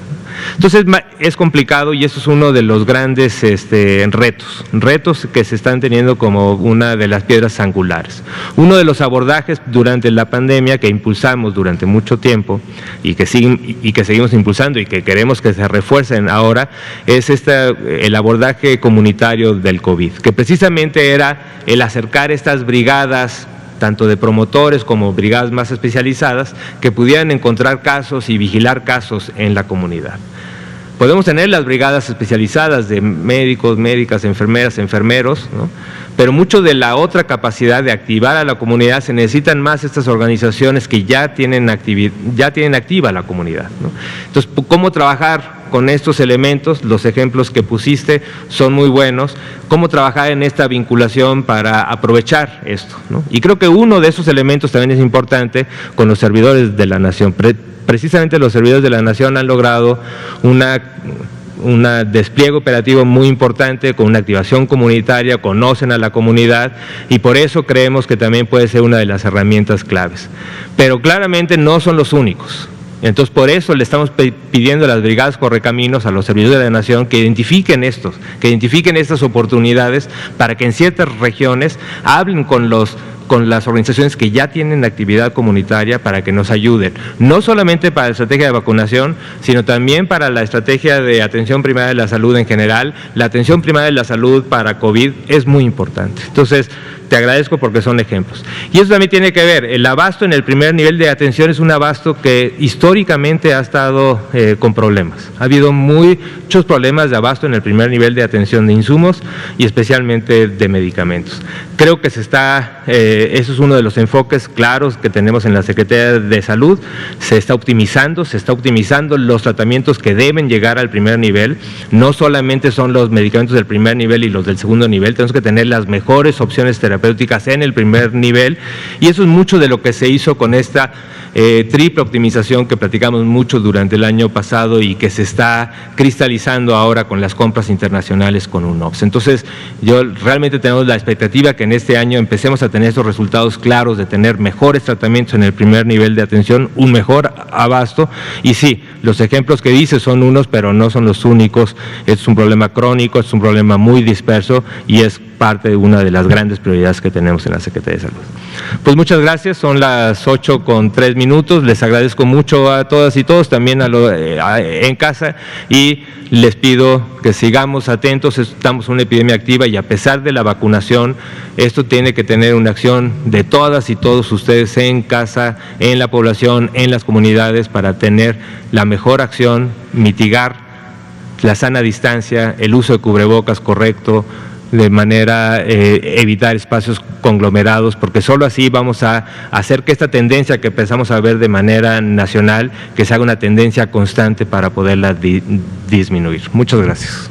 Entonces es complicado y eso es uno de los grandes retos que se están teniendo como una de las piedras angulares. Uno de los abordajes durante la pandemia que impulsamos durante mucho tiempo y que seguimos impulsando y que queremos que se refuercen ahora es el abordaje comunitario del COVID, que precisamente era el acercar estas brigadas tanto de promotores como brigadas más especializadas, que pudieran encontrar casos y vigilar casos en la comunidad. Podemos tener las brigadas especializadas de médicos, médicas, enfermeras, enfermeros, ¿no? Pero mucho de la otra capacidad de activar a la comunidad se necesitan más estas organizaciones que ya tienen activa la comunidad, ¿no? Entonces, ¿cómo trabajar con estos elementos? Los ejemplos que pusiste son muy buenos. ¿Cómo trabajar en esta vinculación para aprovechar esto, ¿no? Y creo que uno de esos elementos también es importante con los servidores de la nación. Precisamente los servidores de la nación han logrado un despliegue operativo muy importante, con una activación comunitaria, conocen a la comunidad y por eso creemos que también puede ser una de las herramientas claves. Pero claramente no son los únicos. Entonces, por eso le estamos pidiendo a las brigadas correcaminos, a los servidores de la nación, que identifiquen estas oportunidades para que en ciertas regiones hablen con las organizaciones que ya tienen actividad comunitaria para que nos ayuden, no solamente para la estrategia de vacunación, sino también para la estrategia de atención primaria de la salud en general. La atención primaria de la salud para COVID es muy importante. Entonces, te agradezco porque son ejemplos. Y eso también tiene que ver, el abasto en el primer nivel de atención es un abasto que históricamente ha estado con problemas. Ha habido muchos problemas de abasto en el primer nivel de atención de insumos y especialmente de medicamentos. Creo que eso es uno de los enfoques claros que tenemos en la Secretaría de Salud. Se está optimizando los tratamientos que deben llegar al primer nivel. No solamente son los medicamentos del primer nivel y los del segundo nivel, tenemos que tener las mejores opciones terapéuticas en el primer nivel y eso es mucho de lo que se hizo con esta triple optimización que platicamos mucho durante el año pasado y que se está cristalizando ahora con las compras internacionales con UNOPS. Entonces, realmente tenemos la expectativa que en este año empecemos a tener estos resultados claros de tener mejores tratamientos en el primer nivel de atención, un mejor abasto y sí, los ejemplos que dices son unos, pero no son los únicos. Es un problema crónico, es un problema muy disperso y es parte de una de las grandes prioridades que tenemos en la Secretaría de Salud. Pues muchas gracias, son las 8:03, les agradezco mucho a todas y todos, también en casa y les pido que sigamos atentos, estamos en una epidemia activa y a pesar de la vacunación, esto tiene que tener una acción de todas y todos ustedes en casa, en la población, en las comunidades para tener la mejor acción, mitigar la sana distancia, el uso de cubrebocas correcto, de manera evitar espacios conglomerados, porque solo así vamos a hacer que esta tendencia que empezamos a ver de manera nacional, que se haga una tendencia constante para poderla disminuir. Muchas gracias.